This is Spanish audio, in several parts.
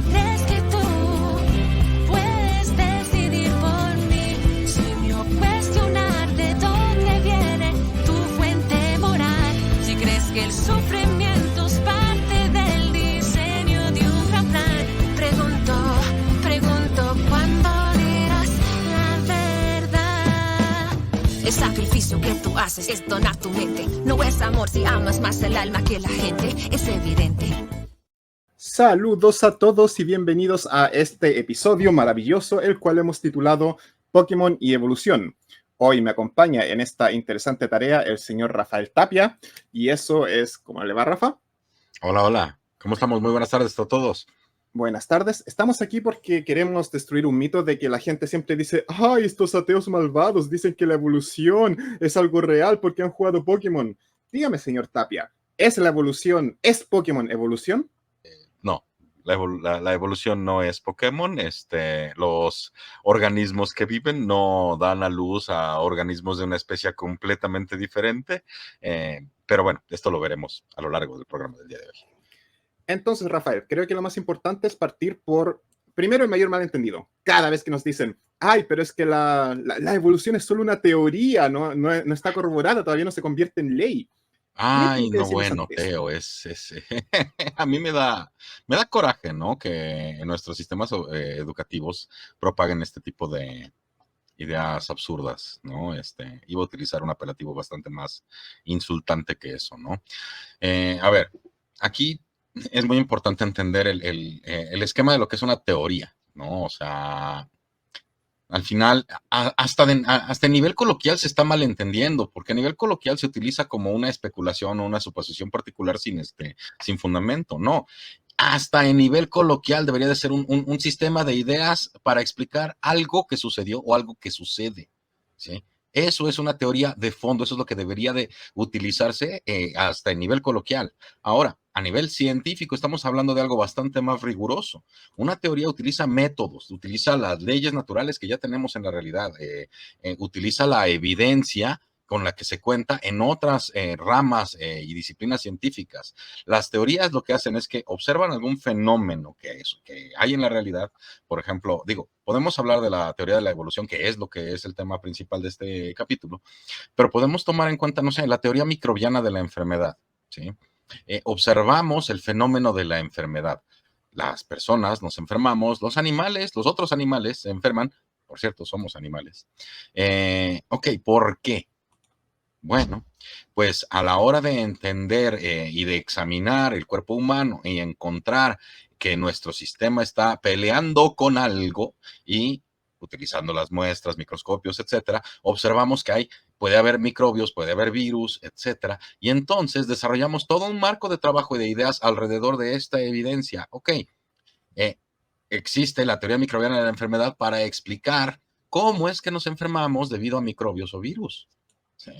crees que tú puedes decidir por mí sin yo cuestionar de dónde viene tu fuente moral? Si crees que el sufrimiento es parte del diseño de un gran plan, pregunto cuándo dirás la verdad. El sacrificio que tú haces es donar tu mente. No es amor si amas más el alma que la gente, es evidente. Saludos a todos y bienvenidos a este episodio maravilloso, el cual hemos titulado Pokémon y Evolución. Hoy me acompaña en esta interesante tarea el señor Rafael Tapia, y eso es... ¿Cómo le va, Rafa? Hola, hola. ¿Cómo estamos? Muy buenas tardes a todos. Buenas tardes. Estamos aquí porque queremos destruir un mito de que la gente siempre dice: ¡ay, estos ateos malvados dicen que la evolución es algo real porque han jugado Pokémon! Dígame, señor Tapia, ¿es la evolución, es Pokémon evolución? No, la evolución no es Pokémon. Los organismos que viven no dan a luz a organismos de una especie completamente diferente. Pero bueno, esto lo veremos a lo largo del programa del día de hoy. Entonces, Rafael, creo que lo más importante es partir por, primero, el mayor malentendido. Cada vez que nos dicen: ay, pero es que la evolución es solo una teoría, no está corroborada, todavía no se convierte en ley. Ay, tiene que no, decirnos bueno, ante esto? Teo, a mí me da coraje, ¿no? Que nuestros sistemas educativos propaguen este tipo de ideas absurdas, ¿no? Iba a utilizar un apelativo bastante más insultante que eso, ¿no? A ver, aquí es muy importante entender el esquema de lo que es una teoría, ¿no? O sea, al final, hasta en nivel coloquial se está malentendiendo, porque a nivel coloquial se utiliza como una especulación o una suposición particular sin fundamento, no. Hasta en nivel coloquial debería de ser un sistema de ideas para explicar algo que sucedió o algo que sucede, ¿sí? Eso es una teoría de fondo, eso es lo que debería de utilizarse hasta en nivel coloquial. Ahora, a nivel científico estamos hablando de algo bastante más riguroso. Una teoría utiliza métodos, utiliza las leyes naturales que ya tenemos en la realidad, utiliza la evidencia con la que se cuenta en otras ramas y disciplinas científicas. Las teorías lo que hacen es que observan algún fenómeno que hay en la realidad. Por ejemplo, podemos hablar de la teoría de la evolución, que es lo que es el tema principal de este capítulo, pero podemos tomar en cuenta, no sé, la teoría microbiana de la enfermedad, ¿sí? Observamos el fenómeno de la enfermedad. Las personas nos enfermamos, los animales, los otros animales se enferman. Por cierto, somos animales. Ok, ¿por qué? Bueno, pues a la hora de entender y de examinar el cuerpo humano y encontrar que nuestro sistema está peleando con algo y utilizando las muestras, microscopios, etcétera, observamos que puede haber microbios, puede haber virus, etcétera, y entonces desarrollamos todo un marco de trabajo y de ideas alrededor de esta evidencia. Ok, existe la teoría microbiana de la enfermedad para explicar cómo es que nos enfermamos debido a microbios o virus. ¿Sí?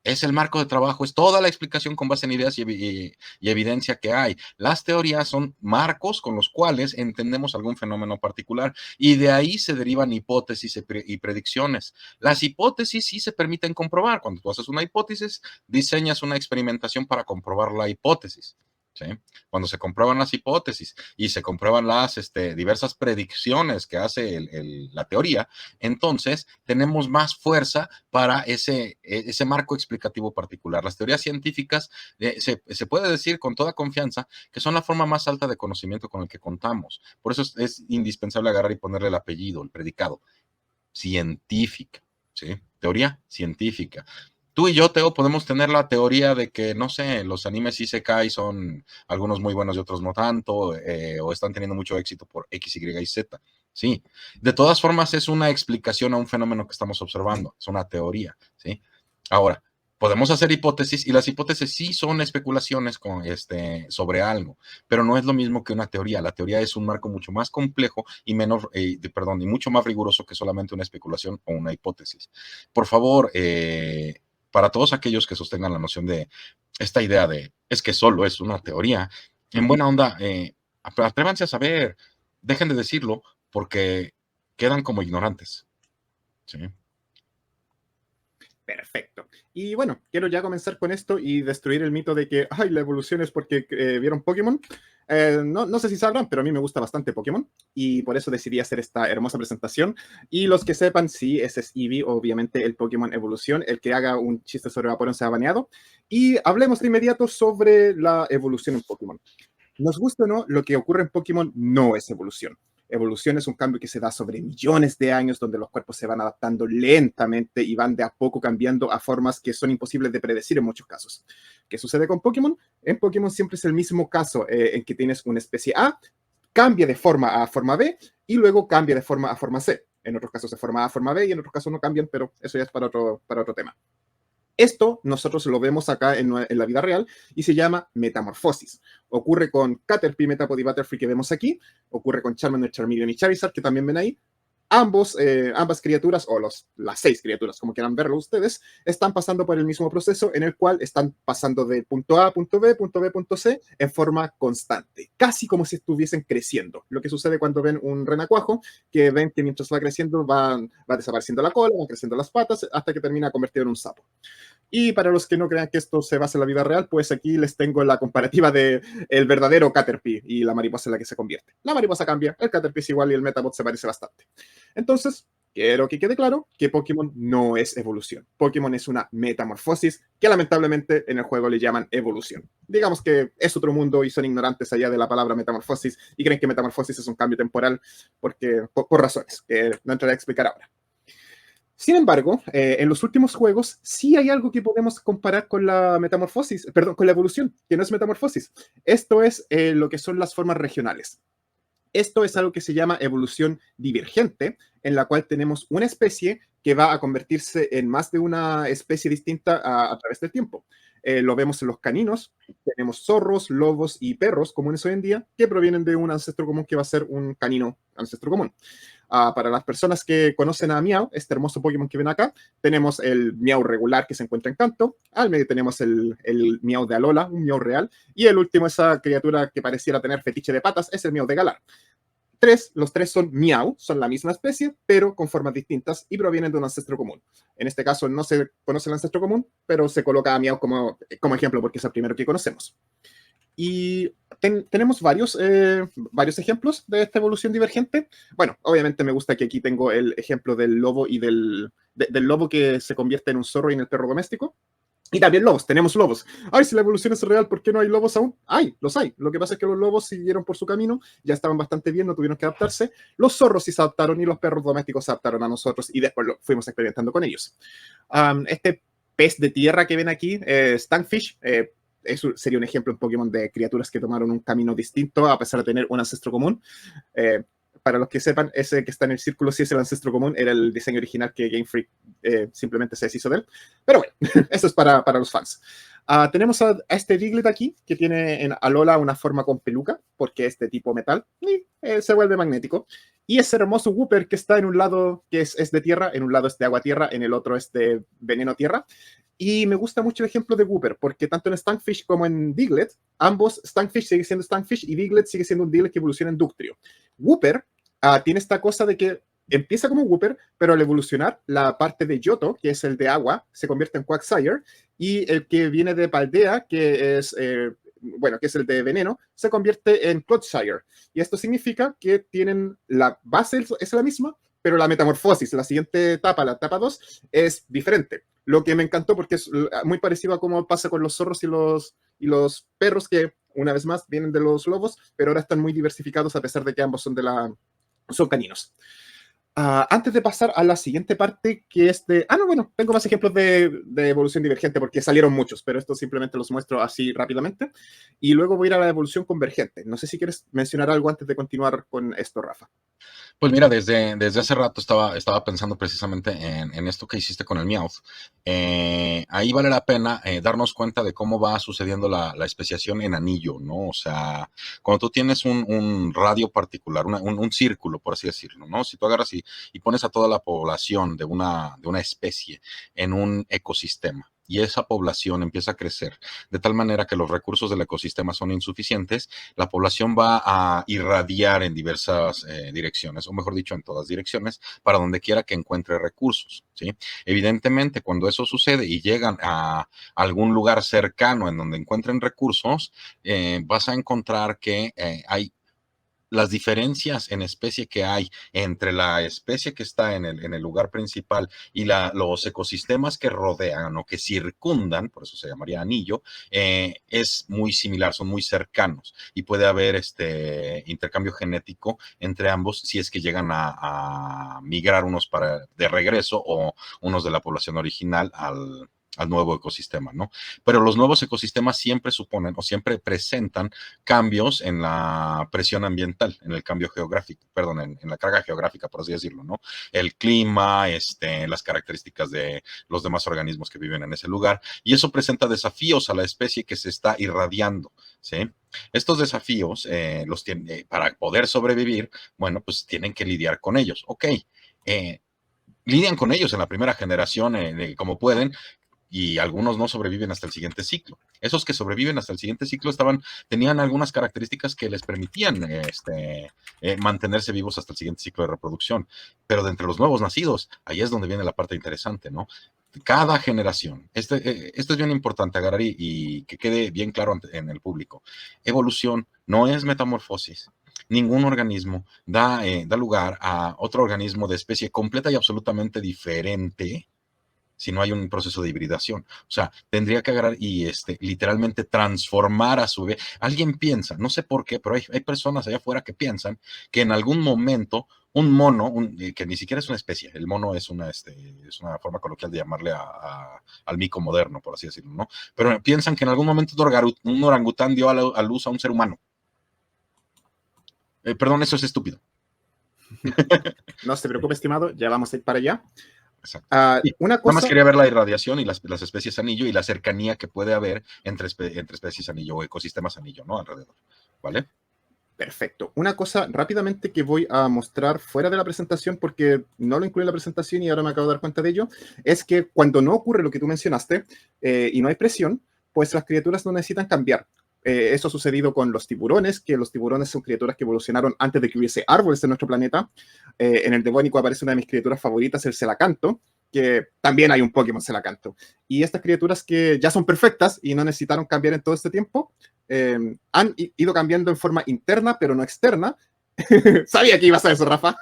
Es el marco de trabajo, es toda la explicación con base en ideas y evidencia que hay. Las teorías son marcos con los cuales entendemos algún fenómeno particular y de ahí se derivan hipótesis y predicciones. Las hipótesis sí se permiten comprobar. Cuando tú haces una hipótesis, diseñas una experimentación para comprobar la hipótesis. ¿Sí? Cuando se comprueban las hipótesis y se comprueban las diversas predicciones que hace la teoría, entonces tenemos más fuerza para ese marco explicativo particular. Las teorías científicas se puede decir con toda confianza que son la forma más alta de conocimiento con el que contamos. Por eso es indispensable agarrar y ponerle el apellido, el predicado. Científica, ¿sí? Teoría científica. Tú y yo, Teo, podemos tener la teoría de que, no sé, los animes isekai son algunos muy buenos y otros no tanto, o están teniendo mucho éxito por X, Y y Z. Sí, de todas formas es una explicación a un fenómeno que estamos observando, es una teoría, ¿sí? Ahora, podemos hacer hipótesis y las hipótesis sí son especulaciones sobre algo, pero no es lo mismo que una teoría. La teoría es un marco mucho más complejo y y mucho más riguroso que solamente una especulación o una hipótesis. Por favor, para todos aquellos que sostengan la noción de esta idea de es que solo es una teoría, en buena onda, atrévanse a saber, dejen de decirlo porque quedan como ignorantes. ¿Sí? Perfecto. Y bueno, quiero ya comenzar con esto y destruir el mito de que, ay, la evolución es porque vieron Pokémon. No sé si sabrán, pero a mí me gusta bastante Pokémon y por eso decidí hacer esta hermosa presentación. Y los que sepan, sí, ese es Eevee, obviamente el Pokémon Evolución. El que haga un chiste sobre Vaporeon se ha baneado. Y hablemos de inmediato sobre la evolución en Pokémon. Nos gusta o no, lo que ocurre en Pokémon no es evolución. Evolución es un cambio que se da sobre millones de años, donde los cuerpos se van adaptando lentamente y van de a poco cambiando a formas que son imposibles de predecir en muchos casos. ¿Qué sucede con Pokémon? En Pokémon siempre es el mismo caso, en que tienes una especie A, cambia de forma a forma B y luego cambia de forma a forma C. En otros casos de forma A a forma B y en otros casos no cambian, pero eso ya es para otro tema. Esto nosotros lo vemos acá en la vida real y se llama metamorfosis. Ocurre con Caterpie, Metapod y Butterfree que vemos aquí, ocurre con Charmander, Charmeleon y Charizard que también ven ahí. Ambas criaturas, o las 6 criaturas, como quieran verlo ustedes, están pasando por el mismo proceso en el cual están pasando de punto A a punto B, punto B, punto C, en forma constante, casi como si estuviesen creciendo. Lo que sucede cuando ven un renacuajo, que ven que mientras va creciendo va desapareciendo la cola, van creciendo las patas, hasta que termina convertido en un sapo. Y para los que no crean que esto se basa en la vida real, pues aquí les tengo la comparativa de el verdadero Caterpie y la mariposa en la que se convierte. La mariposa cambia, el Caterpie es igual y el Metapod se parece bastante. Entonces, quiero que quede claro que Pokémon no es evolución. Pokémon es una metamorfosis que lamentablemente en el juego le llaman evolución. Digamos que es otro mundo y son ignorantes allá de la palabra metamorfosis y creen que metamorfosis es un cambio temporal por razones que no entraré a explicar ahora. Sin embargo, en los últimos juegos sí hay algo que podemos comparar con la metamorfosis, perdón, con la evolución, que no es metamorfosis. Esto es lo que son las formas regionales. Esto es algo que se llama evolución divergente, en la cual tenemos una especie que va a convertirse en más de una especie distinta a través del tiempo. Lo vemos en los caninos, tenemos zorros, lobos y perros comunes hoy en día, que provienen de un ancestro común que va a ser un canino ancestro común. Para las personas que conocen a Meow, este hermoso Pokémon que ven acá, tenemos el Meow regular que se encuentra en Kanto, al medio tenemos el Meow de Alola, un Meow real, y el último, esa criatura que pareciera tener fetiche de patas, es el Meow de Galar. Los tres son Meow, son la misma especie, pero con formas distintas y provienen de un ancestro común. En este caso no se conoce el ancestro común, pero se coloca a Meow como ejemplo porque es el primero que conocemos. Y tenemos varios ejemplos de esta evolución divergente. Bueno, obviamente me gusta que aquí tengo el ejemplo del lobo y del lobo que se convierte en un zorro y en el perro doméstico. Y también lobos, tenemos lobos. Ay, si la evolución es real, ¿por qué no hay lobos aún? Los hay. Lo que pasa es que los lobos siguieron por su camino, ya estaban bastante bien, no tuvieron que adaptarse. Los zorros sí se adaptaron y los perros domésticos se adaptaron a nosotros y después lo fuimos experimentando con ellos. Este pez de tierra que ven aquí, Stunfish, eso sería un ejemplo en Pokémon de criaturas que tomaron un camino distinto a pesar de tener un ancestro común. Para los que sepan, ese que está en el círculo sí es el ancestro común, era el diseño original que Game Freak simplemente se deshizo de él. Pero bueno, eso es para los fans. Tenemos a este Diglett aquí, que tiene en Alola una forma con peluca, porque es de tipo metal, y se vuelve magnético. Y ese hermoso Wooper que está en un lado que es de tierra, en un lado es de agua-tierra, en el otro es de veneno-tierra. Y me gusta mucho el ejemplo de Wooper, porque tanto en Stunfish como en Diglett, ambos, Stunfish sigue siendo Stunfish y Diglett sigue siendo un Diglett que evoluciona en Dugtrio. Wooper tiene esta cosa de que empieza como Wooper, pero al evolucionar, la parte de Yoto, que es el de agua, se convierte en Quagsire, y el que viene de Paldea, que es, que es el de veneno, se convierte en Clodsire. Y esto significa que tienen la base es la misma, pero la metamorfosis, la siguiente etapa, la etapa 2, es diferente. Lo que me encantó porque es muy parecido a cómo pasa con los zorros y los perros, que una vez más vienen de los lobos, pero ahora están muy diversificados a pesar de que ambos son caninos. Antes de pasar a la siguiente parte, que es de... tengo más ejemplos de evolución divergente porque salieron muchos, pero esto simplemente los muestro así rápidamente. Y luego voy a ir a la evolución convergente. No sé si quieres mencionar algo antes de continuar con esto, Rafa. Pues mira, desde hace rato estaba pensando precisamente en esto que hiciste con el Meowth. Ahí vale la pena darnos cuenta de cómo va sucediendo la especiación en anillo, ¿no? O sea, cuando tú tienes un radio particular, un círculo, por así decirlo, ¿no? Si tú agarras y pones a toda la población de una especie en un ecosistema, y esa población empieza a crecer de tal manera que los recursos del ecosistema son insuficientes, la población va a irradiar en diversas direcciones, o mejor dicho, en todas direcciones, para donde quiera que encuentre recursos, ¿sí? Evidentemente, cuando eso sucede y llegan a algún lugar cercano en donde encuentren recursos, vas a encontrar que hay las diferencias en especie que hay entre la especie que está en el lugar principal y los ecosistemas que rodean o que circundan, por eso se llamaría anillo, es muy similar, son muy cercanos y puede haber intercambio genético entre ambos si es que llegan a migrar unos de regreso o unos de la población original al nuevo ecosistema, ¿no? Pero los nuevos ecosistemas siempre suponen o siempre presentan cambios en la presión ambiental, en el cambio geográfico, perdón, en la carga geográfica, por así decirlo, ¿no? El clima, las características de los demás organismos que viven en ese lugar, y eso presenta desafíos a la especie que se está irradiando, ¿sí? Estos desafíos los tienen, para poder sobrevivir, bueno, pues tienen que lidiar con ellos. Ok, lidian con ellos en la primera generación como pueden, y algunos no sobreviven hasta el siguiente ciclo. Esos que sobreviven hasta el siguiente ciclo tenían algunas características que les permitían mantenerse vivos hasta el siguiente ciclo de reproducción. Pero de entre los nuevos nacidos, ahí es donde viene la parte interesante, ¿no? Cada generación, esto es bien importante agarrar y que quede bien claro en el público. Evolución no es metamorfosis. Ningún organismo da lugar a otro organismo de especie completa y absolutamente diferente si no hay un proceso de hibridación. O sea, tendría que agarrar y literalmente transformar a su vez. Alguien piensa, no sé por qué, pero hay personas allá afuera que piensan que en algún momento un mono, que ni siquiera es una especie, el mono es una forma coloquial de llamarle al mico moderno, por así decirlo, ¿no? Pero piensan que en algún momento un orangután dio a luz a un ser humano. Perdón, eso es estúpido. No se preocupe, estimado, ya vamos a ir para allá. Exacto. Una cosa... Nada más quería ver la irradiación y las especies anillo y la cercanía que puede haber entre especies anillo o ecosistemas anillo, ¿no? Alrededor, ¿vale? Perfecto. Una cosa rápidamente que voy a mostrar fuera de la presentación, porque no lo incluí en la presentación y ahora me acabo de dar cuenta de ello, es que cuando no ocurre lo que tú mencionaste y no hay presión, pues las criaturas no necesitan cambiar. Eso ha sucedido con los tiburones, que los tiburones son criaturas que evolucionaron antes de que hubiese árboles en nuestro planeta. En el Devónico aparece una de mis criaturas favoritas, el Celacanto, que también hay un Pokémon Celacanto. Y estas criaturas que ya son perfectas y no necesitaron cambiar en todo este tiempo, han ido cambiando en forma interna, pero no externa. Sabía que ibas a eso, Rafa.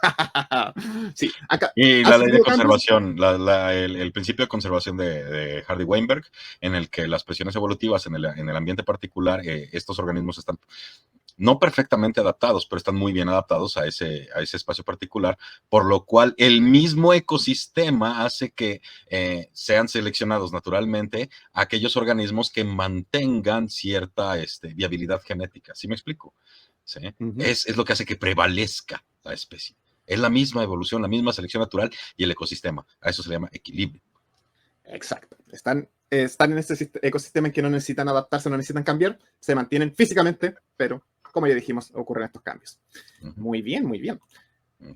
Sí, acá, y la ley de conservación, el principio de conservación de Hardy-Weinberg, en el que las presiones evolutivas en el ambiente particular, estos organismos están no perfectamente adaptados, pero están muy bien adaptados a ese espacio particular, por lo cual el mismo ecosistema hace que sean seleccionados naturalmente aquellos organismos que mantengan cierta viabilidad genética. ¿Sí me explico? ¿Sí? Es lo que hace que prevalezca la especie. Es la misma evolución, la misma selección natural y el ecosistema. A eso se le llama equilibrio. Exacto. Están en este ecosistema en que no necesitan adaptarse, no necesitan cambiar, se mantienen físicamente, pero como ya dijimos, ocurren estos cambios. Muy bien, muy bien.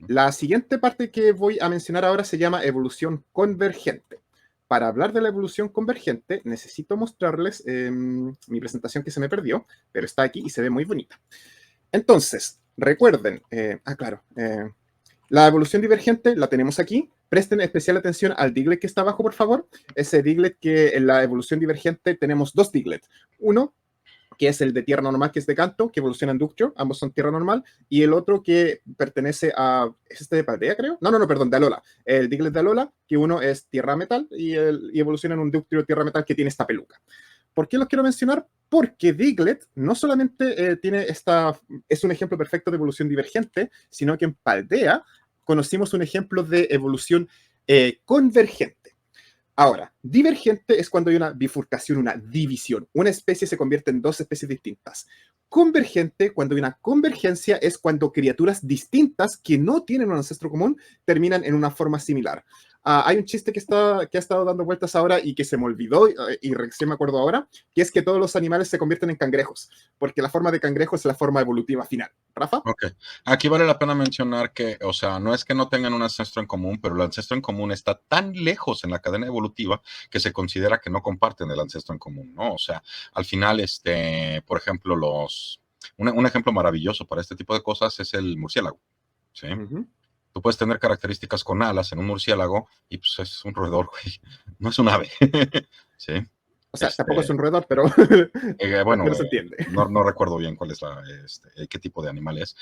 La siguiente parte que voy a mencionar ahora se llama evolución convergente. Para hablar de la evolución convergente, necesito mostrarles mi presentación que se me perdió, pero está aquí y se ve muy bonita. Entonces, recuerden, la evolución divergente la tenemos aquí. Presten especial atención al Diglett que está abajo, por favor. Ese Diglett que en la evolución divergente tenemos dos Diglett. Uno, que es el de tierra normal, que es de Canto, que evoluciona en Ductio, ambos son tierra normal, y el otro que pertenece a, ¿es este de Paldea, creo? No, perdón, de Alola. El Diglett de Alola, que uno es tierra metal, y evoluciona en un Ductio tierra metal que tiene esta peluca. ¿Por qué los quiero mencionar? Porque Diglett no solamente es un ejemplo perfecto de evolución divergente, sino que en Paldea conocimos un ejemplo de evolución convergente. Ahora, divergente es cuando hay una bifurcación, una división. Una especie se convierte en dos especies distintas. Convergente, cuando hay una convergencia, es cuando criaturas distintas que no tienen un ancestro común terminan en una forma similar. Hay un chiste que ha estado dando vueltas ahora y que se me olvidó y recién me acuerdo ahora, que es que todos los animales se convierten en cangrejos, porque la forma de cangrejo es la forma evolutiva final. ¿Rafa? Ok. Aquí vale la pena mencionar que, o sea, no es que no tengan un ancestro en común, pero el ancestro en común está tan lejos en la cadena evolutiva que se considera que no comparten el ancestro en común, ¿no? O sea, al final, por ejemplo, un ejemplo maravilloso para este tipo de cosas es el murciélago, ¿sí? Ujú. Tú puedes tener características con alas en un murciélago y pues es un roedor, güey, no es un ave, ¿sí? O sea, tampoco es un roedor, pero, Bueno, pero se entiende. no recuerdo bien cuál es qué tipo de animal es.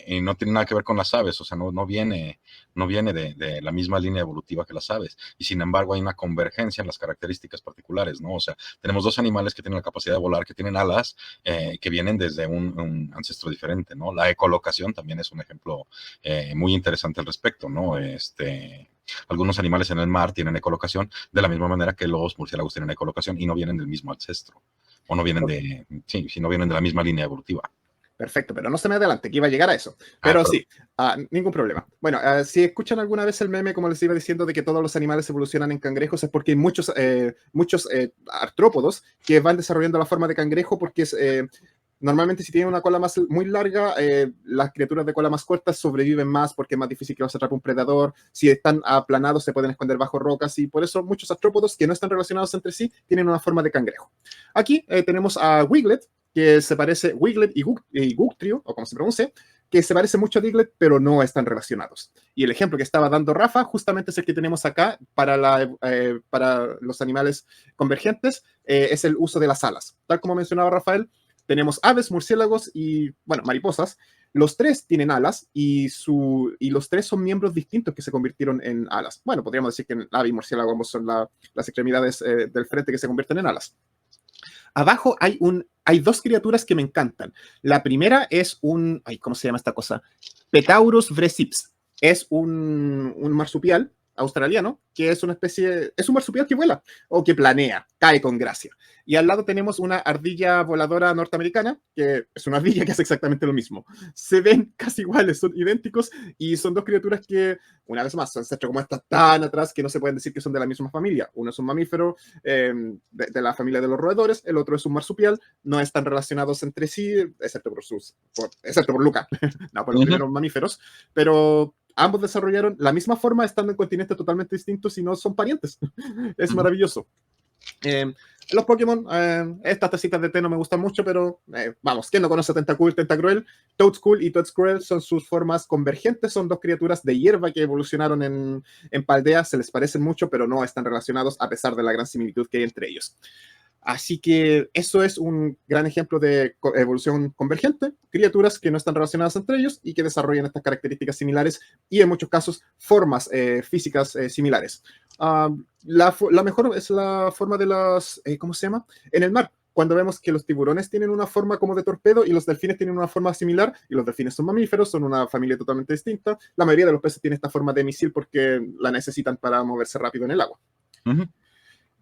Y no tiene nada que ver con las aves, o sea, no viene de la misma línea evolutiva que las aves. Y sin embargo, hay una convergencia en las características particulares, ¿no? O sea, tenemos dos animales que tienen la capacidad de volar, que tienen alas, que vienen desde un ancestro diferente, ¿no? La ecolocación también es un ejemplo muy interesante al respecto, ¿no? Algunos animales en el mar tienen ecolocación de la misma manera que los murciélagos tienen ecolocación y no vienen del mismo ancestro. O no vienen no vienen de la misma línea evolutiva. Perfecto, pero no se me adelante, que iba a llegar a eso. Pero sí, ningún problema. Bueno, si escuchan alguna vez el meme, como les iba diciendo, de que todos los animales evolucionan en cangrejos, es porque hay muchos artrópodos que van desarrollando la forma de cangrejo porque normalmente si tienen una cola muy larga, las criaturas de cola más corta sobreviven más porque es más difícil que los atrape un predador. Si están aplanados, se pueden esconder bajo rocas y por eso muchos artrópodos que no están relacionados entre sí tienen una forma de cangrejo. Aquí tenemos a Wiglet, que se parece, Wiglet y Gugtrio, o como se pronuncia, que se parece mucho a Diglett, pero no están relacionados. Y el ejemplo que estaba dando Rafa, justamente es el que tenemos acá para los animales convergentes, es el uso de las alas. Tal como mencionaba Rafael, tenemos aves, murciélagos y, bueno, mariposas. Los tres tienen alas y los tres son miembros distintos que se convirtieron en alas. Bueno, podríamos decir que el ave y murciélago ambos son las extremidades del frente que se convierten en alas. Abajo hay dos criaturas que me encantan. La primera es ¿cómo se llama esta cosa? Petaurus vresips. Es un marsupial australiano que es es un marsupial que vuela o que planea, cae con gracia. Y al lado tenemos una ardilla voladora norteamericana, que es una ardilla que hace exactamente lo mismo. Se ven casi iguales, son idénticos y son dos criaturas que, una vez más, su ancestro como está tan atrás que no se pueden decir que son de la misma familia. Uno es un mamífero de la familia de los roedores, el otro es un marsupial, no están relacionados entre sí, excepto por Luca, no por los primeros mamíferos, pero ambos desarrollaron la misma forma estando en continentes totalmente distintos y no son parientes. Es maravilloso. Los Pokémon, estas tacitas de té no me gustan mucho, pero vamos, ¿quién no conoce a Tentacool, Tentacruel? Toedscool y Toedscruel son sus formas convergentes, son dos criaturas de hierba que evolucionaron en Paldea, se les parecen mucho, pero no están relacionados a pesar de la gran similitud que hay entre ellos. Así que eso es un gran ejemplo de evolución convergente, criaturas que no están relacionadas entre ellos y que desarrollan estas características similares y en muchos casos formas físicas similares. La mejor es la forma de ¿cómo se llama? En el mar, cuando vemos que los tiburones tienen una forma como de torpedo y los delfines tienen una forma similar, y los delfines son mamíferos, son una familia totalmente distinta. La mayoría de los peces tienen esta forma de misil porque la necesitan para moverse rápido en el agua.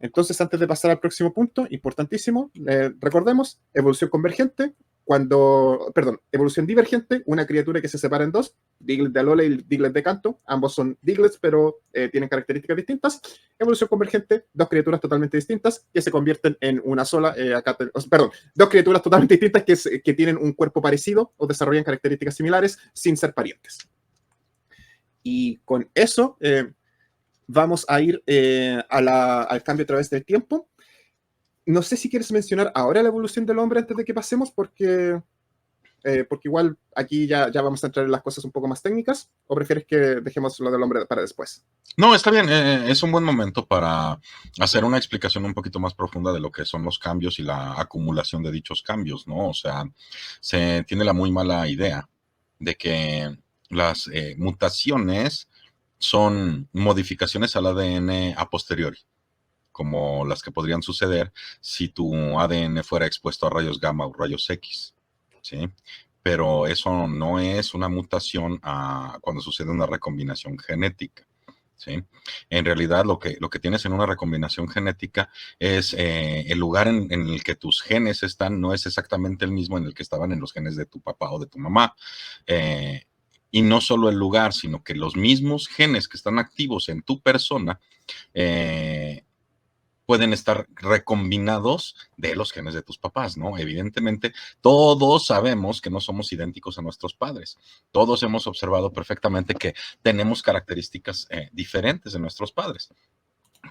Entonces, antes de pasar al próximo punto, importantísimo, recordemos, evolución convergente, evolución divergente, una criatura que se separa en dos, Diglett de Alola y Diglett de Kanto, ambos son Diglets, pero tienen características distintas. Evolución convergente, dos criaturas totalmente distintas que se convierten en una sola, dos criaturas totalmente distintas que tienen un cuerpo parecido o desarrollan características similares sin ser parientes. Y con eso vamos a ir al cambio a través del tiempo. No sé si quieres mencionar ahora la evolución del hombre antes de que pasemos, porque igual aquí ya vamos a entrar en las cosas un poco más técnicas, o prefieres que dejemos lo del hombre para después. No, está bien, es un buen momento para hacer una explicación un poquito más profunda de lo que son los cambios y la acumulación de dichos cambios, ¿no? O sea, se tiene la muy mala idea de que las mutaciones son modificaciones al ADN a posteriori, como las que podrían suceder si tu ADN fuera expuesto a rayos gamma o rayos X, ¿sí? Pero eso no es una mutación cuando sucede una recombinación genética, ¿sí? En realidad lo que tienes en una recombinación genética es el lugar en el que tus genes están, no es exactamente el mismo en el que estaban en los genes de tu papá o de tu mamá. Y no solo el lugar, sino que los mismos genes que están activos en tu persona pueden estar recombinados de los genes de tus papás, ¿no? Evidentemente, todos sabemos que no somos idénticos a nuestros padres. Todos hemos observado perfectamente que tenemos características diferentes de nuestros padres.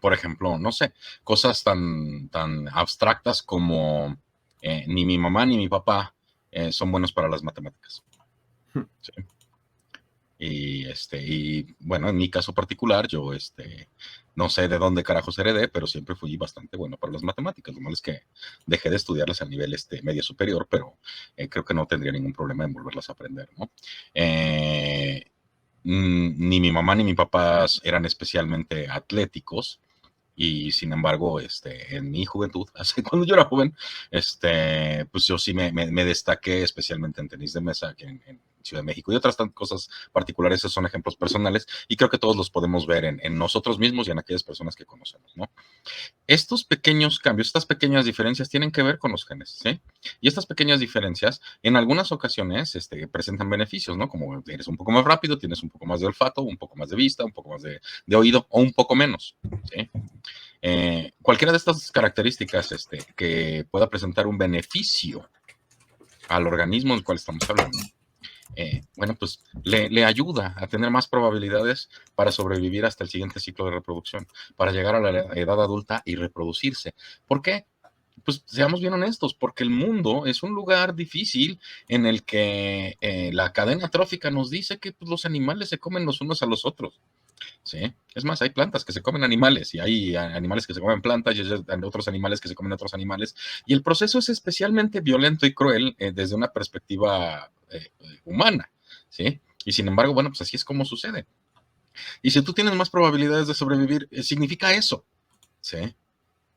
Por ejemplo, no sé, cosas tan abstractas como ni mi mamá ni mi papá son buenos para las matemáticas. ¿Sí? Y bueno, en mi caso particular, yo no sé de dónde carajos heredé, pero siempre fui bastante bueno para las matemáticas. Lo malo es que dejé de estudiarlas a nivel medio superior, pero creo que no tendría ningún problema en volverlas a aprender, ¿no? Ni mi mamá ni mi papá eran especialmente atléticos. Y sin embargo, en mi juventud, hace cuando yo era joven, pues yo sí me destaqué especialmente en tenis de mesa aquí en Ciudad de México y otras tantas cosas particulares. Esos son ejemplos personales y creo que todos los podemos ver en nosotros mismos y en aquellas personas que conocemos, ¿no? Estos pequeños cambios, estas pequeñas diferencias tienen que ver con los genes, ¿sí? Y estas pequeñas diferencias en algunas ocasiones presentan beneficios, ¿no? Como eres un poco más rápido, tienes un poco más de olfato, un poco más de vista, un poco más de oído o un poco menos, ¿sí? Cualquiera de estas características que pueda presentar un beneficio al organismo del cual estamos hablando, bueno, pues le ayuda a tener más probabilidades para sobrevivir hasta el siguiente ciclo de reproducción, para llegar a la edad adulta y reproducirse. ¿Por qué? Pues seamos bien honestos, porque el mundo es un lugar difícil en el que la cadena trófica nos dice que pues, los animales se comen los unos a los otros. ¿Sí? Es más, hay plantas que se comen animales y hay animales que se comen plantas y hay otros animales que se comen otros animales. Y el proceso es especialmente violento y cruel desde una perspectiva humana, ¿sí? Y sin embargo, bueno, pues así es como sucede. Y si tú tienes más probabilidades de sobrevivir, significa eso, ¿sí?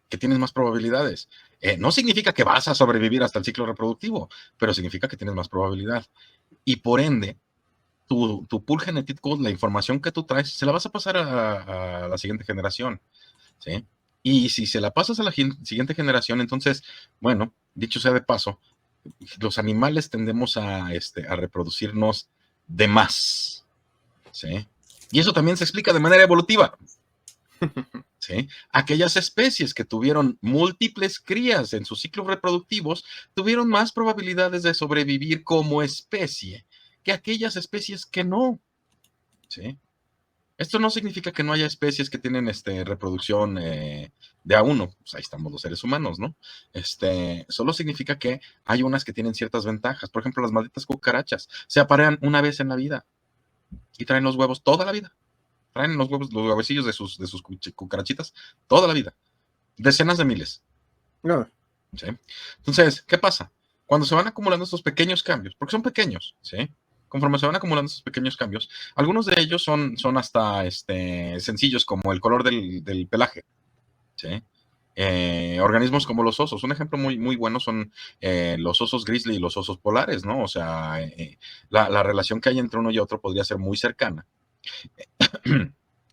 Que tienes más probabilidades. No significa que vas a sobrevivir hasta el ciclo reproductivo, pero significa que tienes más probabilidad. Y por ende, tu pool genético, la información que tú traes, se la vas a pasar a la siguiente generación, ¿sí? Y si se la pasas a la siguiente generación, entonces, bueno, dicho sea de paso, los animales tendemos a reproducirnos de más, ¿sí? Y eso también se explica de manera evolutiva, ¿sí? Aquellas especies que tuvieron múltiples crías en sus ciclos reproductivos tuvieron más probabilidades de sobrevivir como especie que aquellas especies que no, ¿sí? Esto no significa que no haya especies que tienen reproducción de a uno, pues ahí estamos los seres humanos, ¿no? Solo significa que hay unas que tienen ciertas ventajas. Por ejemplo, las malditas cucarachas se aparean una vez en la vida y traen los huevos toda la vida. Traen los huevos, los huevecillos de sus cucarachitas toda la vida. Decenas de miles. No. ¿Sí? Entonces, ¿qué pasa? Cuando se van acumulando estos pequeños cambios, porque son pequeños, ¿sí? Conforme se van acumulando estos pequeños cambios, algunos de ellos son hasta sencillos, como el color del pelaje, ¿sí? Organismos como los osos, un ejemplo muy, muy bueno son los osos grizzly y los osos polares, ¿no? O sea, la relación que hay entre uno y otro podría ser muy cercana.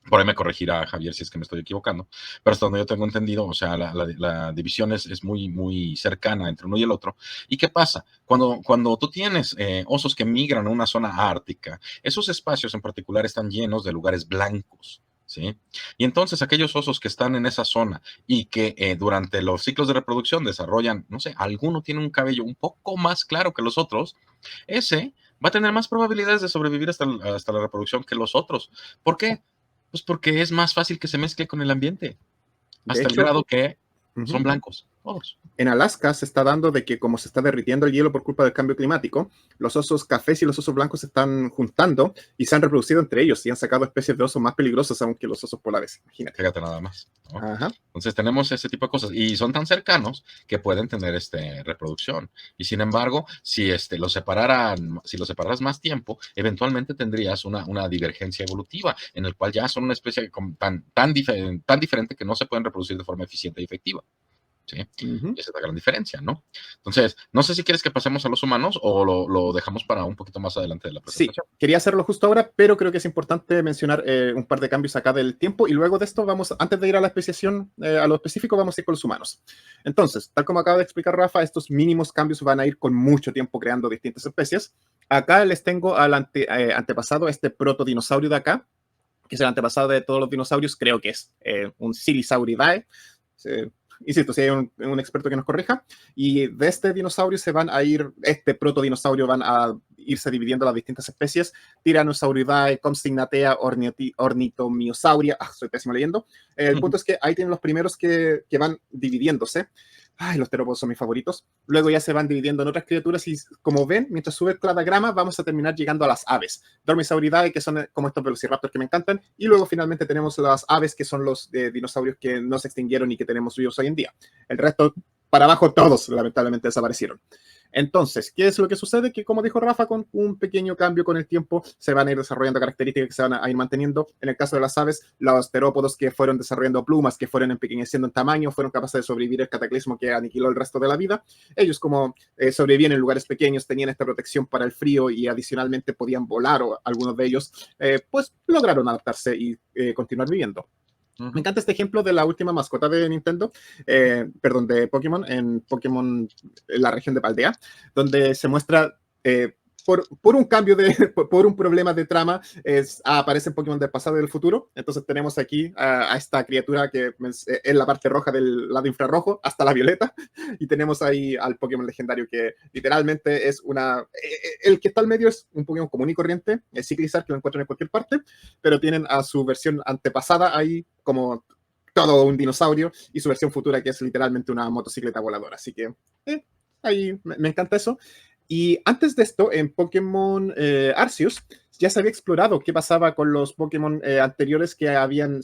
Por ahí me corregirá Javier si es que me estoy equivocando, pero hasta donde yo tengo entendido, o sea, la división es muy, muy cercana entre uno y el otro. ¿Y qué pasa? Cuando tú tienes osos que migran a una zona ártica, esos espacios en particular están llenos de lugares blancos, ¿sí? Y entonces aquellos osos que están en esa zona y que durante los ciclos de reproducción desarrollan, no sé, alguno tiene un cabello un poco más claro que los otros, ese va a tener más probabilidades de sobrevivir hasta la reproducción que los otros. ¿Por qué? Pues porque es más fácil que se mezcle con el ambiente, hasta el grado que son blancos, todos. En Alaska se está dando de que como se está derritiendo el hielo por culpa del cambio climático, los osos cafés y los osos blancos se están juntando y se han reproducido entre ellos y han sacado especies de osos más peligrosas aún que los osos polares. Imagínate. Fíjate nada más, ¿no? Ajá. Entonces tenemos ese tipo de cosas y son tan cercanos que pueden tener reproducción. Y sin embargo, si los separaras más tiempo, eventualmente tendrías una divergencia evolutiva en el cual ya son una especie tan diferente que no se pueden reproducir de forma eficiente y efectiva. ¿Sí? Esa es la gran diferencia, ¿no? Entonces, no sé si quieres que pasemos a los humanos o lo dejamos para un poquito más adelante de la presentación. Sí, quería hacerlo justo ahora, pero creo que es importante mencionar un par de cambios acá del tiempo y luego de esto vamos, antes de ir a la especiación, a lo específico, vamos a ir con los humanos. Entonces, tal como acaba de explicar Rafa, estos mínimos cambios van a ir con mucho tiempo creando distintas especies. acá les tengo al antepasado, este protodinosaurio de acá, que es el antepasado de todos los dinosaurios, creo que es un Silisauridae. Insisto, si hay un experto que nos corrija. Y de este dinosaurio se van a ir, este protodinosaurio van a irse dividiendo las distintas especies: Tyrannosauridae, Compsognathia, Ornithomiosauria. Soy pésimo leyendo. El punto es que ahí tienen los primeros que van dividiéndose. Ay, los terópodos son mis favoritos. Luego ya se van dividiendo en otras criaturas y, como ven, mientras sube el cladagrama, vamos a terminar llegando a las aves. Dromaeosauridae, que son como estos velociraptors que me encantan. Y luego finalmente tenemos las aves, que son los dinosaurios que no se extinguieron y que tenemos vivos hoy en día. El resto, para abajo, todos lamentablemente desaparecieron. Entonces, ¿qué es lo que sucede? Que, como dijo Rafa, con un pequeño cambio con el tiempo se van a ir desarrollando características que se van a ir manteniendo. En el caso de las aves, los terópodos que fueron desarrollando plumas, que fueron empequeñeciendo en tamaño, fueron capaces de sobrevivir el cataclismo que aniquiló el resto de la vida. Ellos, como sobrevivían en lugares pequeños, tenían esta protección para el frío y adicionalmente podían volar, o algunos de ellos, pues lograron adaptarse y continuar viviendo. Me encanta este ejemplo de la última mascota de Nintendo, perdón, de Pokémon, en Pokémon, en la región de Paldea, donde se muestra, por un cambio por un problema de trama, aparecen Pokémon del pasado y del futuro. Entonces tenemos aquí a esta criatura que es la parte roja del lado infrarrojo hasta la violeta, y tenemos ahí al Pokémon legendario que literalmente es el que está al medio es un Pokémon común y corriente, es Ciclizar, que lo encuentran en cualquier parte, pero tienen a su versión antepasada ahí como todo un dinosaurio, y su versión futura que es literalmente una motocicleta voladora. Así que ahí me encanta eso. Y antes de esto, en Pokémon Arceus, ya se había explorado qué pasaba con los Pokémon anteriores que habían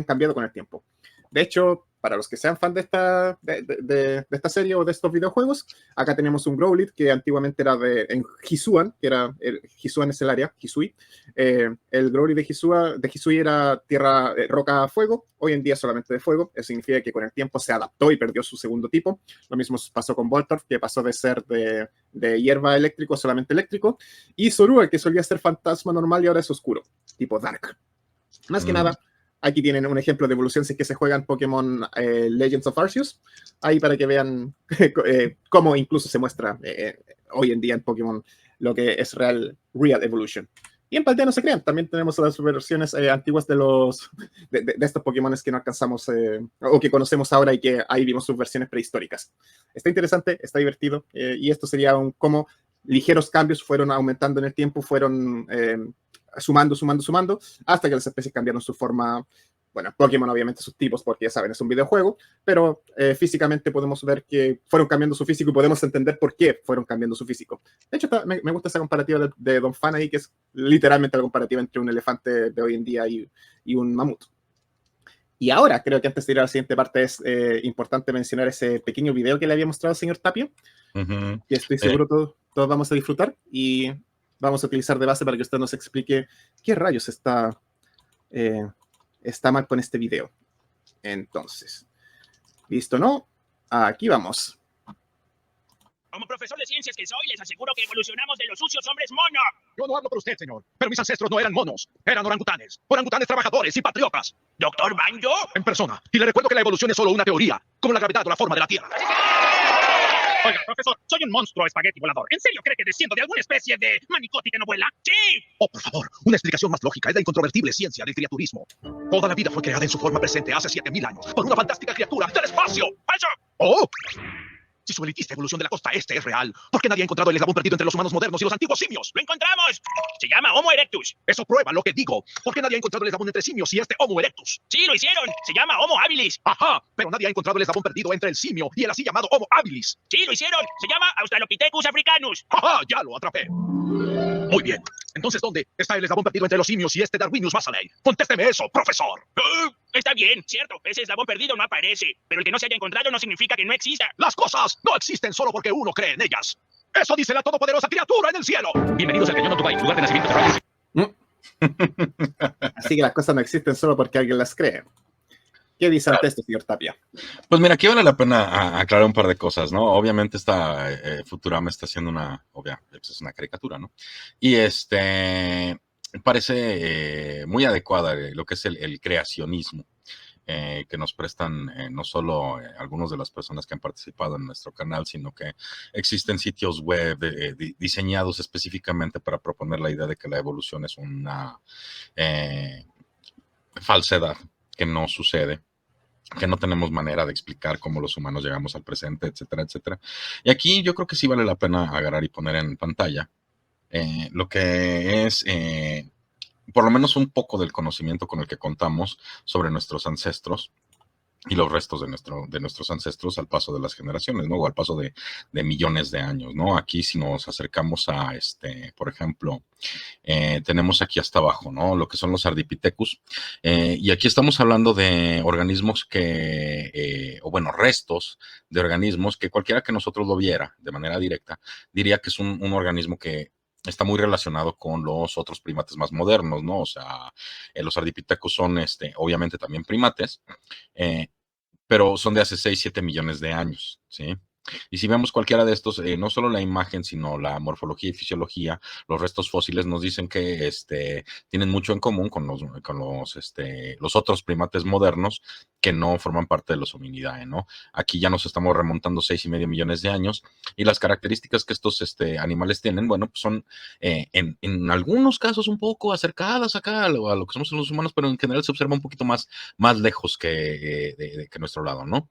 cambiado con el tiempo. De hecho, para los que sean fan de esta serie o de estos videojuegos, acá tenemos un Growlithe que antiguamente era en Hisuian, que era, Hisuian es el área, Hisui. El Growlithe de Hisui era tierra, roca, fuego. Hoy en día solamente de fuego. Eso significa que con el tiempo se adaptó y perdió su segundo tipo. Lo mismo pasó con Voltorb, que pasó de ser de hierba eléctrico a solamente eléctrico. Y Zorua, que solía ser fantasma normal y ahora es oscuro, tipo Dark. Más que nada, aquí tienen un ejemplo de evolución si es que se juegan Pokémon Legends of Arceus, ahí para que vean cómo incluso se muestra hoy en día en Pokémon lo que es Real Evolution. Y en Paldea no se crean, también tenemos las versiones antiguas de estos Pokémon que no alcanzamos o que conocemos ahora, y que ahí vimos sus versiones prehistóricas. Está interesante, está divertido, y esto sería cómo ligeros cambios fueron aumentando en el tiempo, fueron sumando, hasta que las especies cambiaron su forma. Bueno, Pokémon obviamente sus tipos, porque ya saben, es un videojuego, pero físicamente podemos ver que fueron cambiando su físico y podemos entender por qué fueron cambiando su físico. De hecho, me gusta esa comparativa de Don Fan ahí, que es literalmente la comparativa entre un elefante de hoy en día y un mamut. Y ahora, creo que antes de ir a la siguiente parte es importante mencionar ese pequeño video que le había mostrado al señor Tapia, que estoy seguro todos vamos a disfrutar, y vamos a utilizar de base para que usted nos explique qué rayos está mal con este video. Entonces, ¿listo, no? Aquí vamos. Como profesor de ciencias que soy, les aseguro que evolucionamos de los sucios hombres mono. Yo no hablo por usted, señor, pero mis ancestros no eran monos, eran orangutanes trabajadores y patriotas. ¿Doctor Banjo? En persona. Y le recuerdo que la evolución es solo una teoría, como la gravedad o la forma de la Tierra. Oiga, profesor, soy un monstruo espagueti volador. ¿En serio cree que desciendo de alguna especie de manicotti que no vuela? ¡Sí! Oh, por favor, una explicación más lógica es la incontrovertible ciencia del criaturismo. Toda la vida fue creada en su forma presente hace 7.000 años por una fantástica criatura del espacio. ¡Falso! ¡Oh! Si su elitista evolución de la costa este es real, ¿por qué nadie ha encontrado el eslabón perdido entre los humanos modernos y los antiguos simios? ¡Lo encontramos! Se llama Homo erectus. Eso prueba lo que digo. ¿Por qué nadie ha encontrado el eslabón entre simios y este Homo erectus? ¡Sí, lo hicieron! Se llama Homo habilis. Ajá, pero nadie ha encontrado el eslabón perdido entre el simio y el así llamado Homo habilis. ¡Sí, lo hicieron! Se llama Australopithecus africanus. Ajá, ya lo atrapé. Muy bien. Entonces, ¿dónde está el eslabón perdido entre los simios y este Darwinius Masaley? Contésteme eso, profesor. Está bien, cierto. Ese eslabón perdido no aparece. Pero el que no se haya encontrado no significa que no exista. Las cosas no existen solo porque uno cree en ellas. Eso dice la todopoderosa criatura en el cielo. Bienvenidos al Cañón Dubai, lugar de nacimiento de rayos. Así que las cosas no existen solo porque alguien las cree. ¿Qué dice ante esto, señor Tapia? Pues mira, aquí vale la pena aclarar un par de cosas, ¿no? Obviamente esta Futurama está haciendo es una caricatura, ¿no? Y parece muy adecuada lo que es el creacionismo. que nos prestan no solo algunas de las personas que han participado en nuestro canal, sino que existen sitios web diseñados específicamente para proponer la idea de que la evolución es una falsedad, que no sucede, que no tenemos manera de explicar cómo los humanos llegamos al presente, etcétera, etcétera. Y aquí yo creo que sí vale la pena agarrar y poner en pantalla lo que es por lo menos un poco del conocimiento con el que contamos sobre nuestros ancestros y los restos de nuestros ancestros al paso de las generaciones, ¿no? O al paso de millones de años, ¿no? Aquí si nos acercamos a, por ejemplo, tenemos aquí hasta abajo, ¿no? Lo que son los Ardipithecus. Y aquí estamos hablando de organismos o bueno, restos de organismos que cualquiera que nosotros lo viera de manera directa, diría que es un organismo que está muy relacionado con los otros primates más modernos, ¿no? O sea, los Ardipithecus son, obviamente también primates, pero son de hace 6, 7 millones de años, ¿sí? Y si vemos cualquiera de estos, no solo la imagen, sino la morfología y fisiología, los restos fósiles nos dicen que tienen mucho en común con los otros primates modernos que no forman parte de los Hominidae, ¿no? Aquí ya nos estamos remontando 6,5 millones de años y las características que estos animales tienen, bueno, pues son en algunos casos un poco acercadas acá a lo que somos los humanos, pero en general se observa un poquito más lejos que nuestro lado, ¿no?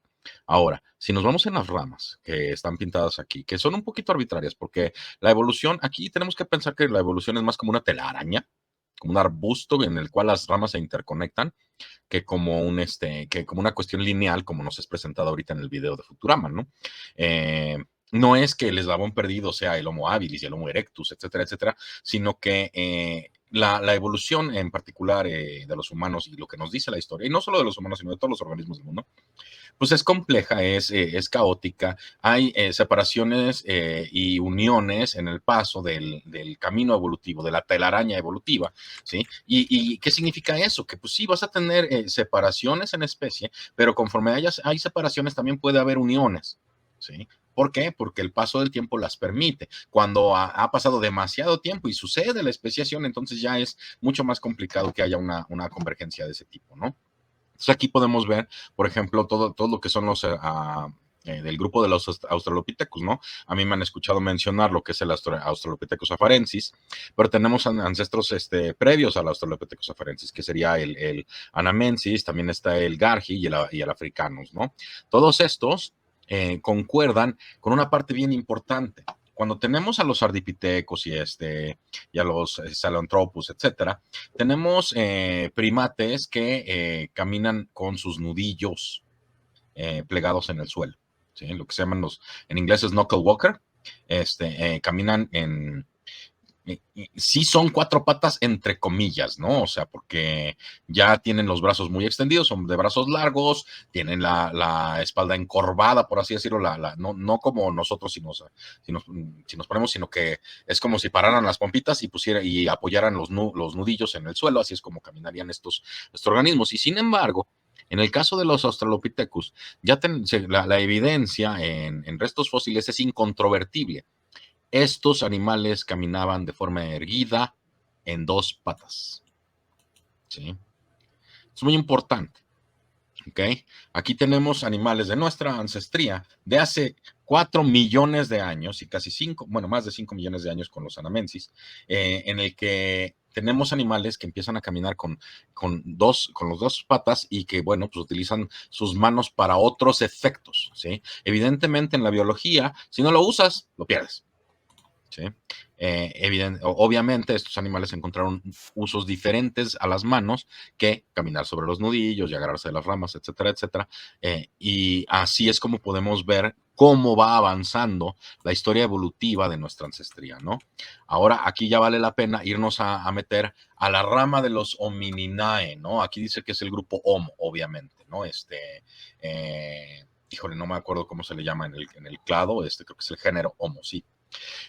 Ahora, si nos vamos en las ramas que están pintadas aquí, que son un poquito arbitrarias, porque la evolución, aquí tenemos que pensar que la evolución es más como una telaraña, como un arbusto en el cual las ramas se interconectan, que como que como una cuestión lineal, como nos es presentado ahorita en el video de Futurama, ¿no? No es que el eslabón perdido sea el Homo habilis y el Homo erectus, etcétera, etcétera, sino que la evolución en particular de los humanos y lo que nos dice la historia, y no solo de los humanos, sino de todos los organismos del mundo, pues es compleja, es caótica, hay separaciones y uniones en el paso del camino evolutivo, de la telaraña evolutiva, ¿sí? ¿Y qué significa eso? Que pues sí, vas a tener separaciones en especie, pero conforme hay separaciones también puede haber uniones, ¿sí? ¿Por qué? Porque el paso del tiempo las permite. Cuando ha pasado demasiado tiempo y sucede la especiación, entonces ya es mucho más complicado que haya una convergencia de ese tipo, ¿no? Entonces aquí podemos ver, por ejemplo, todo lo que son los del grupo de los Australopithecus, ¿no? A mí me han escuchado mencionar lo que es el Australopithecus afarensis, pero tenemos ancestros previos al Australopithecus afarensis, que sería el Anamensis, también está el Gargi y el Africanus, ¿no? Todos estos concuerdan con una parte bien importante. Cuando tenemos a los ardipithecus y a los sahelanthropus, etcétera, tenemos primates que caminan con sus nudillos plegados en el suelo, ¿sí? Lo que se llaman en inglés es knuckle walker, caminan sí son 4 patas entre comillas, ¿no? O sea, porque ya tienen los brazos muy extendidos, son de brazos largos, tienen la espalda encorvada, por así decirlo, no como nosotros si nos ponemos, sino que es como si pararan las pompitas y apoyaran los nudillos en el suelo, así es como caminarían estos organismos. Y sin embargo, en el caso de los Australopithecus, ya la evidencia en restos fósiles es incontrovertible. Estos animales caminaban de forma erguida en 2 patas. ¿Sí? Es muy importante. ¿Ok? Aquí tenemos animales de nuestra ancestría de hace 4 millones de años y casi 5, bueno, más de 5 millones de años con los anamensis, en el que tenemos animales que empiezan a caminar con las 2 patas y que, bueno, pues utilizan sus manos para otros efectos, ¿sí? Evidentemente en la biología, si no lo usas, lo pierdes. ¿Sí? Obviamente estos animales encontraron usos diferentes a las manos que caminar sobre los nudillos y agarrarse de las ramas, etcétera, etcétera. Y así es como podemos ver cómo va avanzando la historia evolutiva de nuestra ancestría, ¿no? Ahora aquí ya vale la pena irnos a meter a la rama de los Homininae, ¿no? Aquí dice que es el grupo Homo, obviamente, ¿no? Híjole, no me acuerdo cómo se le llama en el clado, creo que es el género Homo, sí.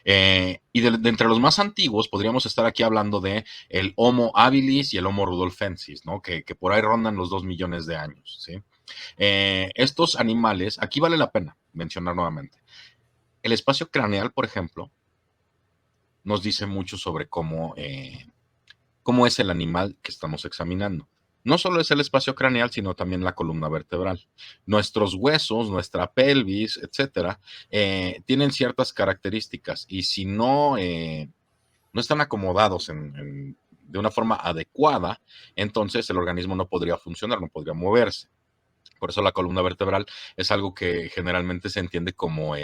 Y de entre los más antiguos podríamos estar aquí hablando de el Homo habilis y el Homo rudolfensis, ¿no? Que por ahí rondan los 2 millones de años, ¿sí? Estos animales, aquí vale la pena mencionar nuevamente, el espacio craneal, por ejemplo, nos dice mucho sobre cómo es el animal que estamos examinando. no solo es el espacio craneal, sino también la columna vertebral. Nuestros huesos, nuestra pelvis, etcétera, tienen ciertas características y si no, no están acomodados de una forma adecuada, entonces el organismo no podría funcionar, no podría moverse. Por eso la columna vertebral es algo que generalmente se entiende como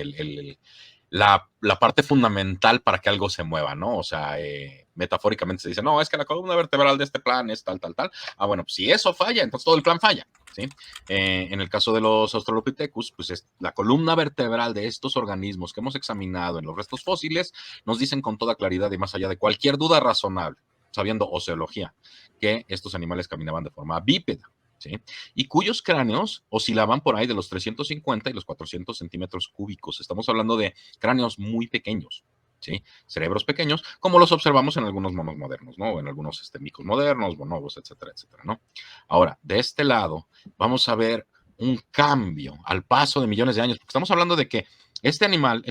la parte fundamental para que algo se mueva, ¿no? O sea, metafóricamente se dice, no, es que la columna vertebral de este plan es tal, tal, tal. Ah, bueno, pues si eso falla, entonces todo el plan falla, ¿sí? En el caso de los Australopithecus, pues es la columna vertebral de estos organismos que hemos examinado en los restos fósiles, nos dicen con toda claridad y más allá de cualquier duda razonable, sabiendo oceología, que estos animales caminaban de forma bípeda, ¿sí? Y cuyos cráneos oscilaban por ahí de los 350 y los 400 centímetros cúbicos. Estamos hablando de cráneos muy pequeños, ¿sí? Cerebros pequeños, como los observamos en algunos monos modernos, ¿no? En algunos micos modernos, bonobos, etcétera, etcétera, ¿no? Ahora, de este lado, vamos a ver un cambio al paso de millones de años, porque estamos hablando de que este animal,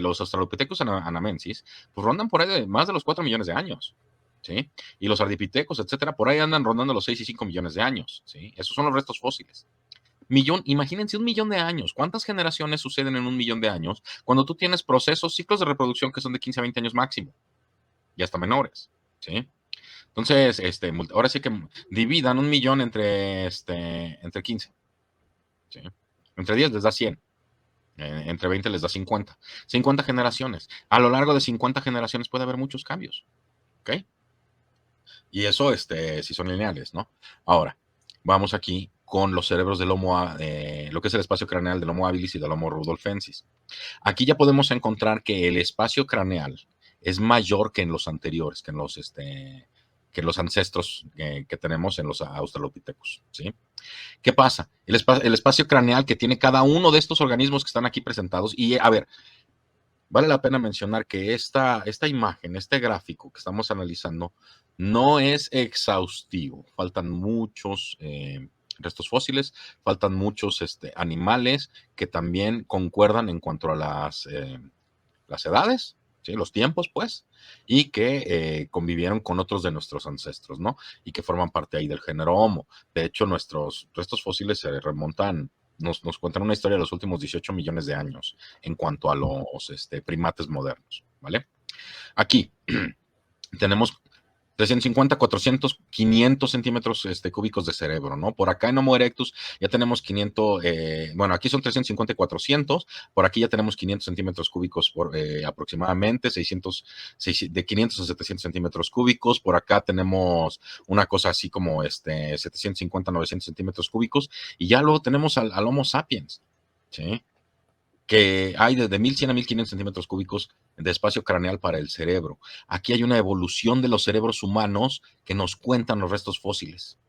los Australopithecus anamensis, pues rondan por ahí de más de los 4 millones de años, ¿sí? Y los ardipithecus, etcétera, por ahí andan rondando los 6 y 5 millones de años, ¿sí? Esos son los restos fósiles. Imagínense 1 millón de años. ¿Cuántas generaciones suceden en 1 millón de años cuando tú tienes procesos, ciclos de reproducción que son de 15 a 20 años máximo? Y hasta menores, ¿sí? Entonces, ahora sí que dividan 1 millón entre 15, ¿sí? Entre 10 les da 100. Entre 20 les da 50. 50 generaciones. A lo largo de 50 generaciones puede haber muchos cambios, ¿ok? Y eso, si son lineales, ¿no? Ahora, vamos aquí con los cerebros del Homo, lo que es el espacio craneal del Homo habilis y del Homo rudolfensis. Aquí ya podemos encontrar que el espacio craneal es mayor que en los anteriores, que en los ancestros que tenemos en los Australopithecus, ¿sí? ¿Qué pasa? El espacio craneal que tiene cada uno de estos organismos que están aquí presentados, y a ver, vale la pena mencionar que esta imagen, este gráfico que estamos analizando, no es exhaustivo. Faltan muchos restos fósiles, faltan muchos animales que también concuerdan en cuanto a las edades, ¿sí? Los tiempos, pues, y que convivieron con otros de nuestros ancestros, ¿no? Y que forman parte ahí del género Homo. De hecho, nuestros restos fósiles se remontan, nos cuentan una historia de los últimos 18 millones de años en cuanto a los primates modernos, ¿vale? Aquí tenemos 350, 400, 500 centímetros cúbicos de cerebro, ¿no? Por acá en Homo erectus ya tenemos 500, bueno, aquí son 350 y 400, por aquí ya tenemos 500 centímetros cúbicos aproximadamente, de 500 a 700 centímetros cúbicos, por acá tenemos una cosa así como 750, 900 centímetros cúbicos, y ya luego tenemos al Homo sapiens, ¿sí? Que hay desde 1100 a 1500 centímetros cúbicos de espacio craneal para el cerebro. Aquí hay una evolución de los cerebros humanos que nos cuentan los restos fósiles,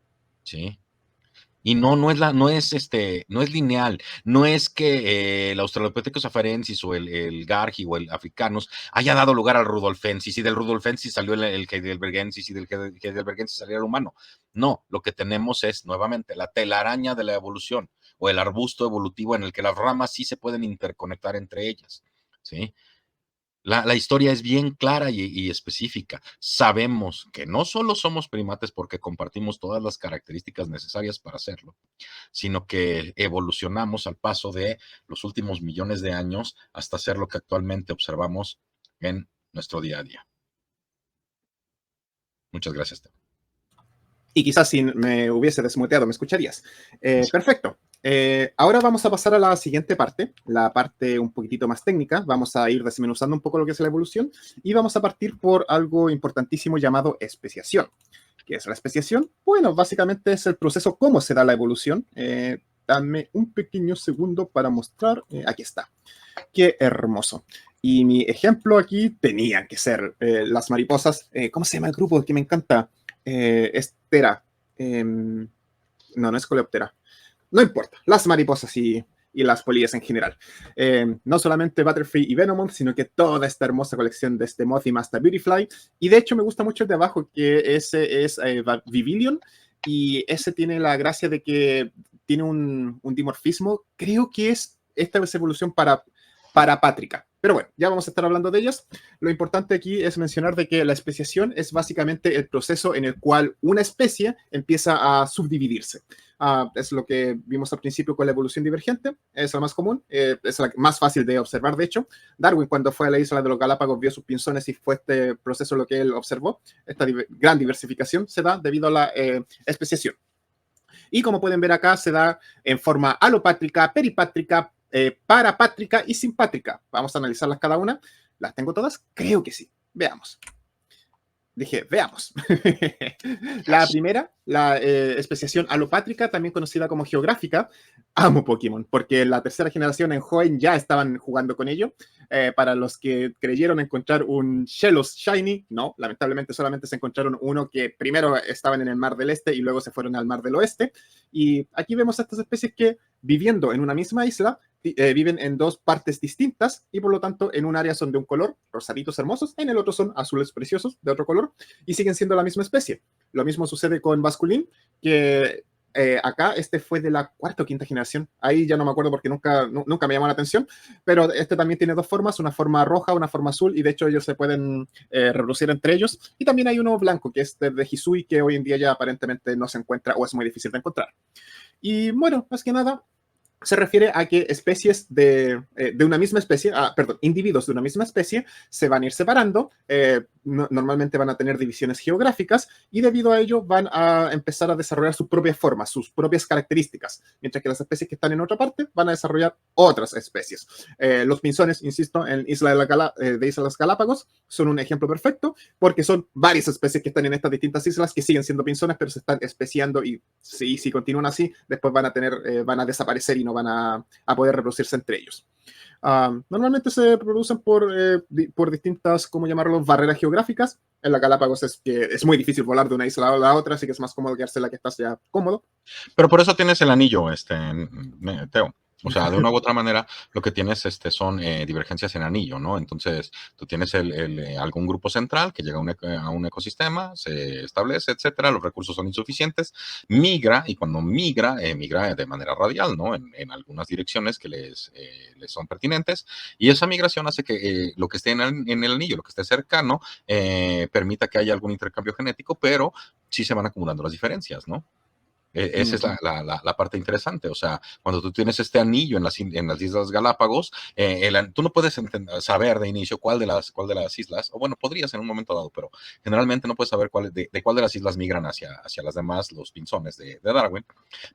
¿sí? Y no es lineal, no es que el Australopithecus afarensis o el Gargi o el africanus haya dado lugar al Rudolfensis y del Rudolfensis salió el Heidelbergensis y del Heidelbergensis salió el humano. No, lo que tenemos es nuevamente la telaraña de la evolución o el arbusto evolutivo en el que las ramas sí se pueden interconectar entre ellas, ¿sí? La historia es bien clara y específica. Sabemos que no solo somos primates porque compartimos todas las características necesarias para hacerlo, sino que evolucionamos al paso de los últimos millones de años hasta ser lo que actualmente observamos en nuestro día a día. Muchas gracias, Teo. Y quizás si me hubiese desmuteado, me escucharías. Perfecto. Ahora vamos a pasar a la siguiente parte, la parte un poquitito más técnica. Vamos a ir desmenuzando un poco lo que es la evolución y vamos a partir por algo importantísimo llamado especiación. ¿Qué es la especiación? Bueno, básicamente es el proceso cómo se da la evolución. Dame un pequeño segundo para mostrar. Aquí está. Qué hermoso. Y mi ejemplo aquí tenían que ser las mariposas. ¿Cómo se llama el grupo que me encanta? Estera. No es coleóptera. No importa, las mariposas y las polillas en general. No solamente Butterfree y Venomoth, sino que toda esta hermosa colección desde Mothim hasta Beautyfly. Y de hecho me gusta mucho el de abajo, que ese es Vivilion. Y ese tiene la gracia de que tiene un dimorfismo. Creo que esta es evolución parapátrica. Pero bueno, ya vamos a estar hablando de ellas. Lo importante aquí es mencionar de que la especiación es básicamente el proceso en el cual una especie empieza a subdividirse. Es lo que vimos al principio con la evolución divergente, es la más común, es la más fácil de observar, de hecho. Darwin, cuando fue a la isla de los Galápagos, vio sus pinzones y fue este proceso lo que él observó. Esta gran diversificación se da debido a la especiación. Y como pueden ver acá, se da en forma alopátrica, peripátrica, parapátrica y simpátrica. Vamos a analizarlas cada una. ¿Las tengo todas? Creo que sí. Veamos. Dije, veamos. La primera, la especiación alopátrica, también conocida como geográfica. Amo Pokémon, porque la tercera generación en Hoenn ya estaban jugando con ello. Para los que creyeron encontrar un Shellos Shiny, no, lamentablemente solamente se encontraron uno que primero estaban en el Mar del Este y luego se fueron al Mar del Oeste. Y aquí vemos a estas especies que, viviendo en una misma isla, viven en dos partes distintas y por lo tanto en un área son de un color, rosaditos hermosos, en el otro son azules preciosos de otro color y siguen siendo la misma especie. Lo mismo sucede con Basculin, que acá este fue de la cuarta o quinta generación. Ahí ya no me acuerdo porque nunca me llamó la atención, pero este también tiene dos formas, una forma roja, una forma azul, y de hecho ellos se pueden reproducir entre ellos. Y también hay uno blanco, que es de Hisui, que hoy en día ya aparentemente no se encuentra o es muy difícil de encontrar. Y bueno, más que nada, se refiere a que especies de una misma especie, individuos de una misma especie se van a ir separando, normalmente van a tener divisiones geográficas y debido a ello van a empezar a desarrollar sus propias formas, sus propias características, mientras que las especies que están en otra parte van a desarrollar otras especies. Los pinzones, insisto, en de Islas Galápagos son un ejemplo perfecto porque son varias especies que están en estas distintas islas que siguen siendo pinzones, pero se están especiando y si continúan así, después van a desaparecer y no van a poder reproducirse entre ellos. Normalmente se producen por distintas, ¿cómo llamarlo?, barreras geográficas. En la Galápagos es muy difícil volar de una isla a la otra, así que es más cómodo quedarse en la que estás ya cómodo. Pero por eso tienes el anillo, Teo. O sea, de una u otra manera, lo que tienes son divergencias en anillo, ¿no? Entonces, tú tienes algún grupo central que llega a un ecosistema, se establece, etcétera, los recursos son insuficientes, migra, y cuando migra de manera radial, ¿no? En algunas direcciones que les son pertinentes, y esa migración hace que lo que esté en el anillo, lo que esté cercano, permita que haya algún intercambio genético, pero sí se van acumulando las diferencias, ¿no? Esa es la parte interesante. O sea, cuando tú tienes este anillo en las Islas Galápagos, tú no puedes saber de inicio cuál de las islas, o bueno, podrías en un momento dado, pero generalmente no puedes saber de cuál de las islas migran hacia las demás, los pinzones de Darwin.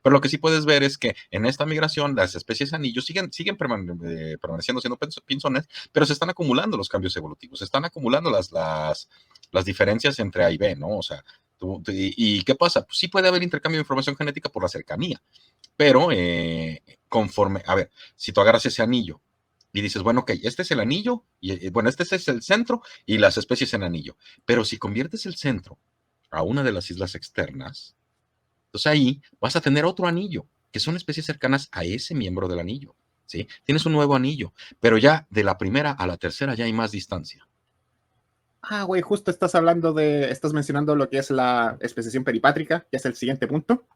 Pero lo que sí puedes ver es que en esta migración las especies anillo siguen permaneciendo siendo pinzones, pero se están acumulando los cambios evolutivos, se están acumulando las diferencias entre A y B, ¿no? O sea, ¿y qué pasa? Pues sí puede haber intercambio de información genética por la cercanía, pero a ver, si tú agarras ese anillo y dices, bueno, ok, este es el anillo, y bueno, este es el centro y las especies en anillo, pero si conviertes el centro a una de las islas externas, entonces ahí vas a tener otro anillo, que son especies cercanas a ese miembro del anillo, ¿sí? Tienes un nuevo anillo, pero ya de la primera a la tercera ya hay más distancia. Güey, justo estás mencionando lo que es la especiación peripátrica, que es el siguiente punto,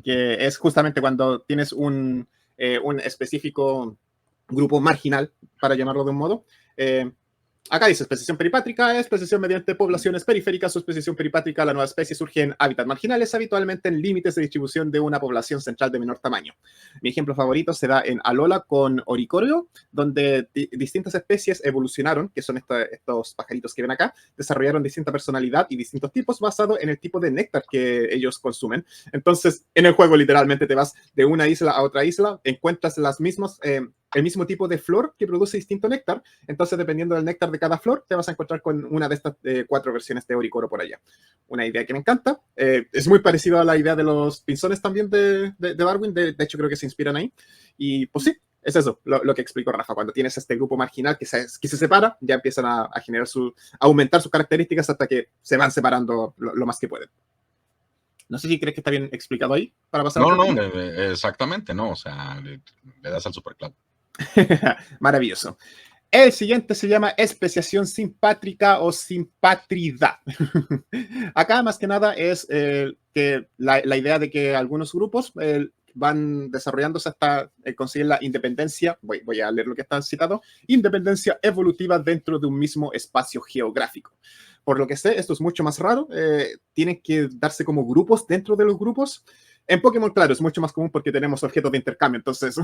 que es justamente cuando tienes un específico grupo marginal, para llamarlo de un modo. Acá dice especiación peripátrica, especiación mediante poblaciones periféricas o especiación peripátrica. La nueva especie surge en hábitats marginales, habitualmente en límites de distribución de una población central de menor tamaño. Mi ejemplo favorito se da en Alola con Oricorio, donde distintas especies evolucionaron, que son estos pajaritos que ven acá, desarrollaron distinta personalidad y distintos tipos basado en el tipo de néctar que ellos consumen. Entonces, en el juego literalmente te vas de una isla a otra isla, encuentras el mismo tipo de flor que produce distinto néctar. Entonces, dependiendo del néctar de cada flor, te vas a encontrar con una de estas 4 versiones de Oricoro por allá. Una idea que me encanta. Es muy parecido a la idea de los pinzones también de Darwin. De hecho, creo que se inspiran ahí. Y pues sí, es eso, lo que explicó Rafa. Cuando tienes este grupo marginal que se separa, ya empiezan a aumentar sus características hasta que se van separando lo más que pueden. No sé si crees que está bien explicado ahí para pasar. No, exactamente, no. O sea, le das al superclub. Maravilloso. El siguiente se llama especiación simpátrica o simpatridad. Acá más que nada es que la idea de que algunos grupos van desarrollándose hasta conseguir la independencia, voy a leer lo que está citado, independencia evolutiva dentro de un mismo espacio geográfico. Por lo que sé, esto es mucho más raro, tienen que darse como grupos dentro de los grupos. En Pokémon, claro, es mucho más común porque tenemos objetos de intercambio, entonces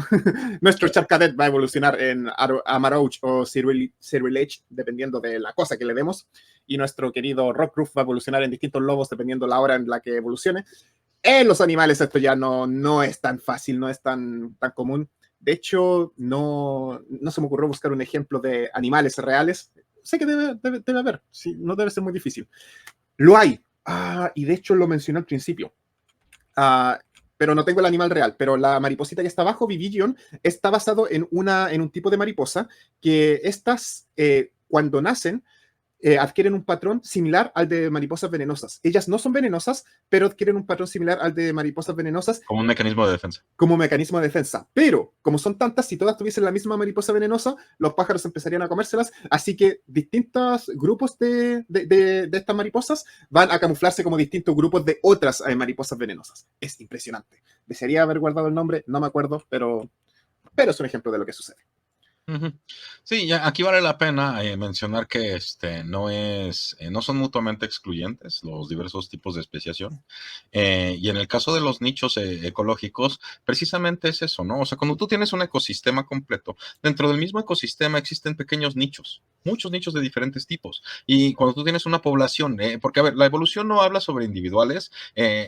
nuestro Charcadet va a evolucionar en Amarouch o Cyrilage, dependiendo de la cosa que le demos, y nuestro querido Rockruff va a evolucionar en distintos lobos dependiendo la hora en la que evolucione. En los animales esto ya no es tan fácil, no es tan común. De hecho, no se me ocurrió buscar un ejemplo de animales reales. Sé que debe haber, sí, no debe ser muy difícil. Lo hay, y de hecho lo mencioné al principio. Pero no tengo el animal real, pero la mariposita que está abajo, Vivigion, está basado en un tipo de mariposa que estas, cuando nacen, adquieren un patrón similar al de mariposas venenosas. Ellas no son venenosas, pero adquieren un patrón similar al de mariposas venenosas. Como un mecanismo de defensa. Como mecanismo de defensa. Pero, como son tantas, si todas tuviesen la misma mariposa venenosa, los pájaros empezarían a comérselas. Así que distintos grupos de estas mariposas van a camuflarse como distintos grupos de otras mariposas venenosas. Es impresionante. Desearía haber guardado el nombre, no me acuerdo, pero es un ejemplo de lo que sucede. Sí, aquí vale la pena mencionar que no son mutuamente excluyentes los diversos tipos de especiación. Y en el caso de los nichos ecológicos, precisamente es eso, ¿no? O sea, cuando tú tienes un ecosistema completo, dentro del mismo ecosistema existen pequeños nichos, muchos nichos de diferentes tipos. Y cuando tú tienes una población, porque a ver, la evolución no habla sobre individuales,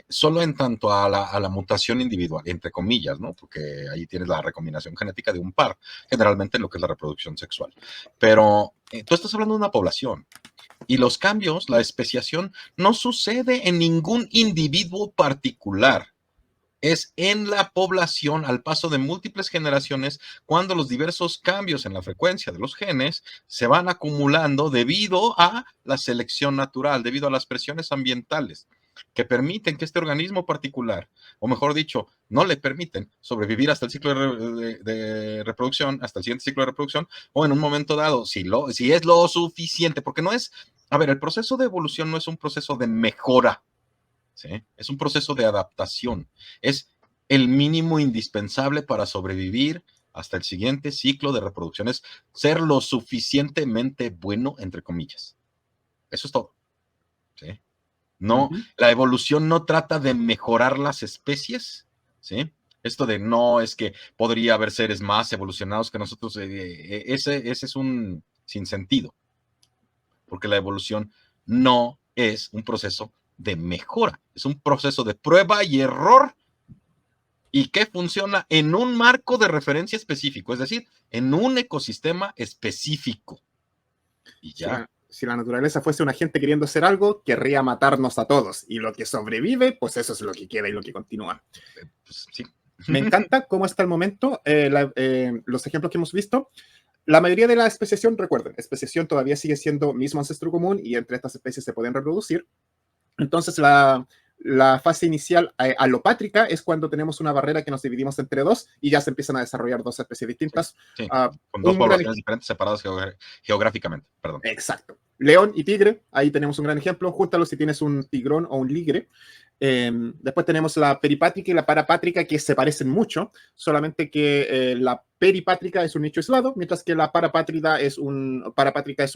solo en tanto a la mutación individual, entre comillas, ¿no? Porque ahí tienes la recombinación genética de un par, generalmente lo que es la reproducción sexual. Pero tú estás hablando de una población y los cambios, la especiación, no sucede en ningún individuo particular. Es en la población al paso de múltiples generaciones cuando los diversos cambios en la frecuencia de los genes se van acumulando debido a la selección natural, debido a las presiones ambientales que permiten que este organismo particular, o mejor dicho, no le permiten sobrevivir hasta el ciclo de reproducción, hasta el siguiente ciclo de reproducción, o en un momento dado, si es lo suficiente, porque no es, a ver, el proceso de evolución no es un proceso de mejora, ¿sí? Es un proceso de adaptación, es el mínimo indispensable para sobrevivir hasta el siguiente ciclo de reproducción, es ser lo suficientemente bueno, entre comillas. Eso es todo, ¿sí? No, la evolución no trata de mejorar las especies, ¿sí? Esto de no es que podría haber seres más evolucionados que nosotros, ese es un sinsentido, porque la evolución no es un proceso de mejora, es un proceso de prueba y error y que funciona en un marco de referencia específico, es decir, en un ecosistema específico. Y ya. Si la naturaleza fuese un agente queriendo hacer algo, querría matarnos a todos. Y lo que sobrevive, pues eso es lo que queda y lo que continúa. Pues, sí. Me encanta cómo hasta el momento los ejemplos que hemos visto. La mayoría de la especiación, recuerden, especiación todavía sigue siendo mismo ancestro común y entre estas especies se pueden reproducir. Entonces, la fase inicial alopátrica es cuando tenemos una barrera que nos dividimos entre dos y ya se empiezan a desarrollar dos especies distintas. Sí, con dos poblaciones diferentes separadas geográficamente. Perdón. Exacto. León y tigre, ahí tenemos un gran ejemplo. Júntalo si tienes un tigrón o un ligre. Después tenemos la peripátrica y la parapátrica, que se parecen mucho, solamente que la peripátrica es un nicho aislado, mientras que la parapátrica es un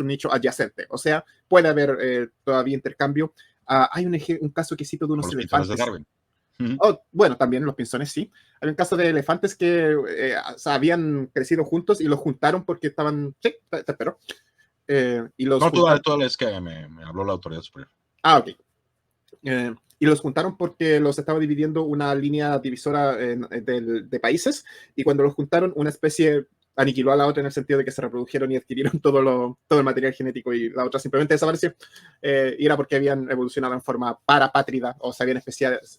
nicho adyacente. O sea, puede haber todavía intercambio. Hay un caso que cito de unos elefantes. De Darwin. Bueno, también los pinzones sí. Hay un caso de elefantes que habían crecido juntos y los juntaron porque estaban... Sí, te espero. Y los todo es que me habló la autoridad superior. Ok. Y los juntaron porque los estaba dividiendo una línea divisora de países, y cuando los juntaron, una especie aniquiló a la otra en el sentido de que se reprodujeron y adquirieron todo el material genético, y la otra simplemente desapareció. Y era porque habían evolucionado en forma parapátrida, o se habían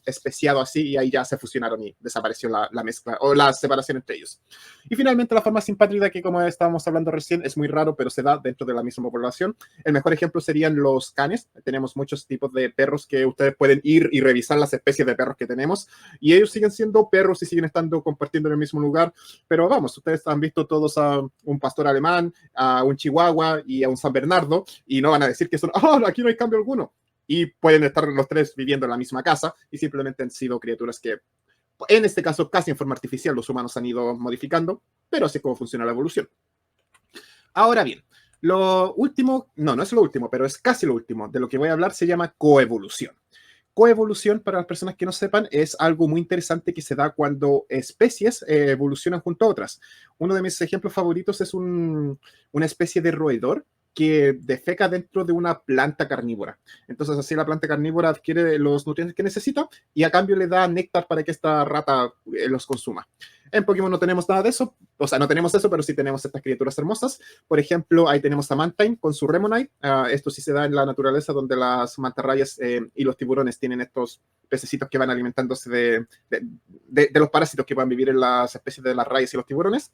especiado así, y ahí ya se fusionaron y desapareció la mezcla o la separación entre ellos. Y finalmente la forma simpátrida, que como estábamos hablando recién, es muy raro, pero se da dentro de la misma población. El mejor ejemplo serían los canes. Tenemos muchos tipos de perros que ustedes pueden ir y revisar las especies de perros que tenemos, y ellos siguen siendo perros y siguen estando compartiendo en el mismo lugar. Pero vamos, ustedes han visto todos a un pastor alemán, a un chihuahua y a un San Bernardo, y no van a decir que son, aquí no hay cambio alguno. Y pueden estar los tres viviendo en la misma casa y simplemente han sido criaturas que En este caso, casi en forma artificial, los humanos han ido modificando, pero así es como funciona la evolución. Ahora bien, lo último, no es lo último, pero es casi lo último, de lo que voy a hablar se llama coevolución. Coevolución, para las personas que no sepan, es algo muy interesante que se da cuando especies evolucionan junto a otras. Uno de mis ejemplos favoritos es una especie de roedor que defeca dentro de una planta carnívora. Entonces, así la planta carnívora adquiere los nutrientes que necesita y a cambio le da néctar para que esta rata los consuma. En Pokémon no tenemos nada de eso, o sea, no tenemos eso, pero sí tenemos estas criaturas hermosas. Por ejemplo, ahí tenemos a Mantine con su Remonite. Esto sí se da en la naturaleza, donde las mantarrayas y los tiburones tienen estos pececitos que van alimentándose de los parásitos que van a vivir en las especies de las rayas y los tiburones.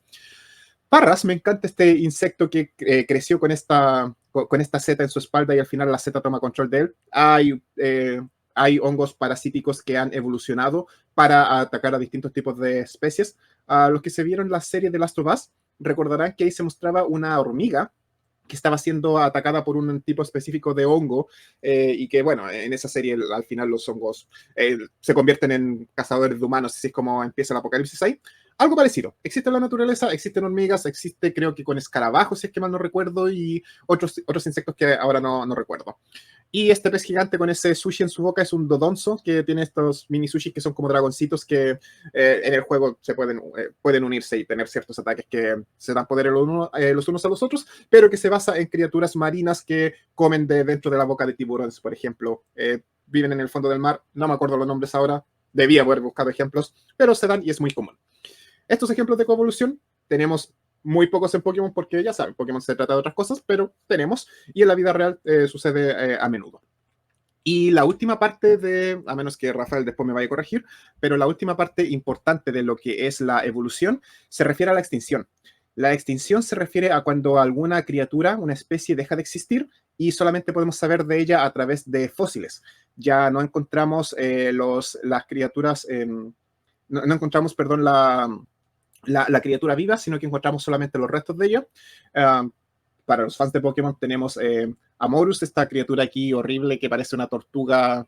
Parras, me encanta este insecto que creció con esta seta en su espalda y al final la seta toma control de él. Hay hongos parasíticos que han evolucionado para atacar a distintos tipos de especies. Los que se vieron la serie de Last of Us recordarán que ahí se mostraba una hormiga que estaba siendo atacada por un tipo específico de hongo y que, bueno, en esa serie al final los hongos se convierten en cazadores de humanos, así es como empieza el apocalipsis ahí. Algo parecido. Existe en la naturaleza, existen hormigas, existe creo que con escarabajos, si es que mal no recuerdo, y otros insectos que ahora no recuerdo. Y este pez gigante con ese sushi en su boca es un dodonzo que tiene estos mini sushis que son como dragoncitos que en el juego se pueden unirse y tener ciertos ataques que se dan poder los unos a los otros, pero que se basa en criaturas marinas que comen dentro de la boca de tiburones, por ejemplo. Viven en el fondo del mar, no me acuerdo los nombres ahora, debía haber buscado ejemplos, pero se dan y es muy común. Estos ejemplos de coevolución tenemos muy pocos en Pokémon porque ya saben, Pokémon se trata de otras cosas, pero tenemos, y en la vida real sucede a menudo. Y la última parte a menos que Rafael después me vaya a corregir, pero la última parte importante de lo que es la evolución se refiere a la extinción. La extinción se refiere a cuando alguna criatura, una especie deja de existir y solamente podemos saber de ella a través de fósiles. Ya no encontramos las criaturas, no encontramos, perdón, la criatura viva, sino que encontramos solamente los restos de ella. Para los fans de Pokémon tenemos Amorus, esta criatura aquí horrible que parece una tortuga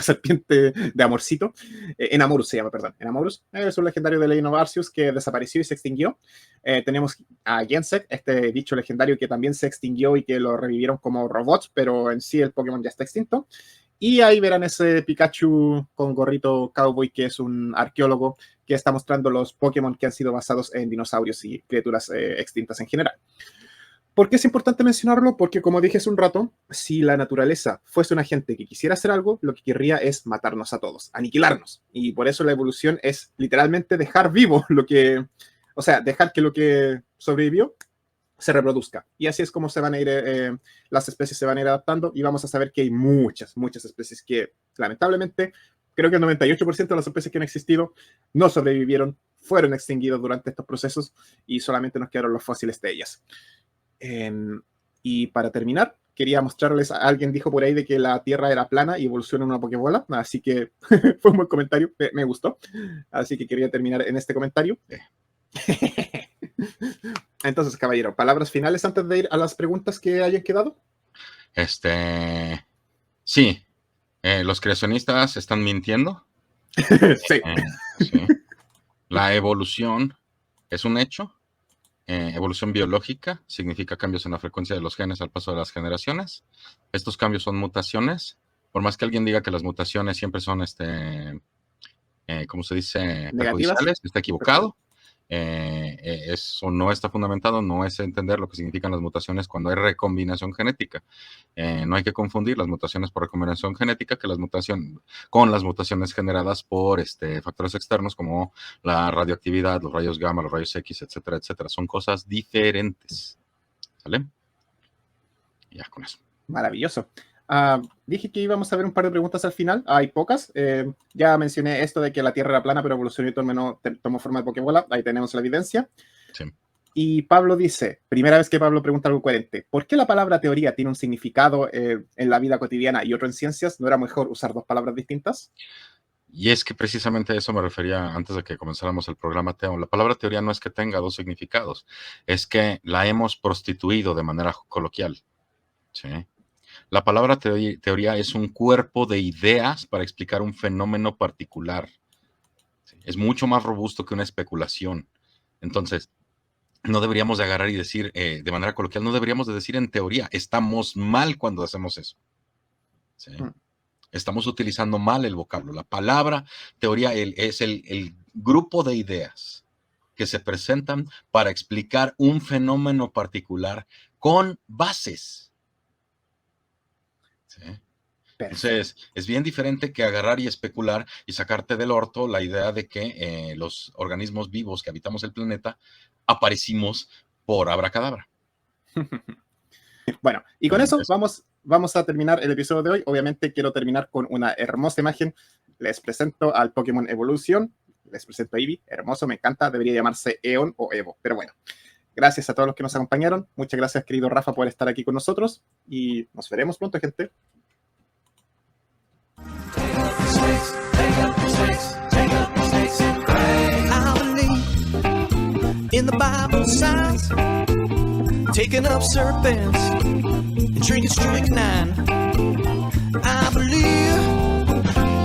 serpiente de amorcito. Enamorus se llama, perdón. Enamorus es un legendario de Legend of Arceus que desapareció y se extinguió. Tenemos a Gensec, este bicho legendario que también se extinguió y que lo revivieron como robots, pero en sí el Pokémon ya está extinto. Y ahí verán ese Pikachu con gorrito cowboy que es un arqueólogo que está mostrando los Pokémon que han sido basados en dinosaurios y criaturas extintas en general. ¿Por qué es importante mencionarlo? Porque, como dije hace un rato, si la naturaleza fuese un agente que quisiera hacer algo, lo que querría es matarnos a todos, aniquilarnos. Y por eso la evolución es literalmente dejar vivo dejar que lo que sobrevivió se reproduzca. Y así es como se van a ir, las especies se van a ir adaptando y vamos a saber que hay muchas especies que, lamentablemente, creo que el 98% de las especies que han existido no sobrevivieron, fueron extinguidos durante estos procesos y solamente nos quedaron los fósiles de ellas. Y para terminar, quería mostrarles, alguien dijo por ahí de que la Tierra era plana y evoluciona en una Pokébola, así que fue un buen comentario, me gustó, así que quería terminar en este comentario. Entonces, caballero, palabras finales antes de ir a las preguntas que hayan quedado. Sí, los creacionistas están mintiendo. Sí. Sí. La evolución es un hecho. Evolución biológica significa cambios en la frecuencia de los genes al paso de las generaciones. Estos cambios son mutaciones. Por más que alguien diga que las mutaciones siempre son, ¿cómo se dice? Perjudiciales, está equivocado. Eso no está fundamentado, no es entender lo que significan las mutaciones cuando hay recombinación genética. No hay que confundir las mutaciones por recombinación genética con las mutaciones generadas por factores externos como la radioactividad, los rayos gamma, los rayos X, etcétera, etcétera. Son cosas diferentes. ¿Sale? Ya con eso. Maravilloso. Dije que íbamos a ver un par de preguntas al final. Hay pocas. Ya mencioné esto de que la Tierra era plana, pero evolucionó y tomó forma de Pokébola. Ahí tenemos la evidencia. Sí. Y Pablo dice, primera vez que Pablo pregunta algo coherente, ¿por qué la palabra teoría tiene un significado en la vida cotidiana y otro en ciencias? ¿No era mejor usar dos palabras distintas? Y es que precisamente a eso me refería antes de que comenzáramos el programa, Teo. La palabra teoría no es que tenga dos significados, es que la hemos prostituido de manera coloquial. ¿Sí? La palabra teoría es un cuerpo de ideas para explicar un fenómeno particular. ¿Sí? Es mucho más robusto que una especulación. Entonces, no deberíamos de agarrar y decir, de manera coloquial, no deberíamos de decir en teoría, estamos mal cuando hacemos eso. ¿Sí? Estamos utilizando mal el vocablo. La palabra teoría es el grupo de ideas que se presentan para explicar un fenómeno particular con bases. ¿Sí? Entonces, es bien diferente que agarrar y especular y sacarte del orto la idea de que los organismos vivos que habitamos el planeta aparecimos por abracadabra. Bueno, y con eso vamos a terminar el episodio de hoy. Obviamente quiero terminar con una hermosa imagen. Les presento al Pokémon Evolución. Les presento a Eevee. Hermoso, me encanta. Debería llamarse Eon o Evo. Pero bueno, gracias a todos los que nos acompañaron. Muchas gracias, querido Rafa, por estar aquí con nosotros. Y nos veremos pronto, gente. I believe in the Bible signs, taking up serpents and drinking strychnine. I believe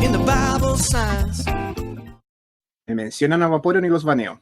in the Bible signs. Me mencionan a Vaporeon y los baneo.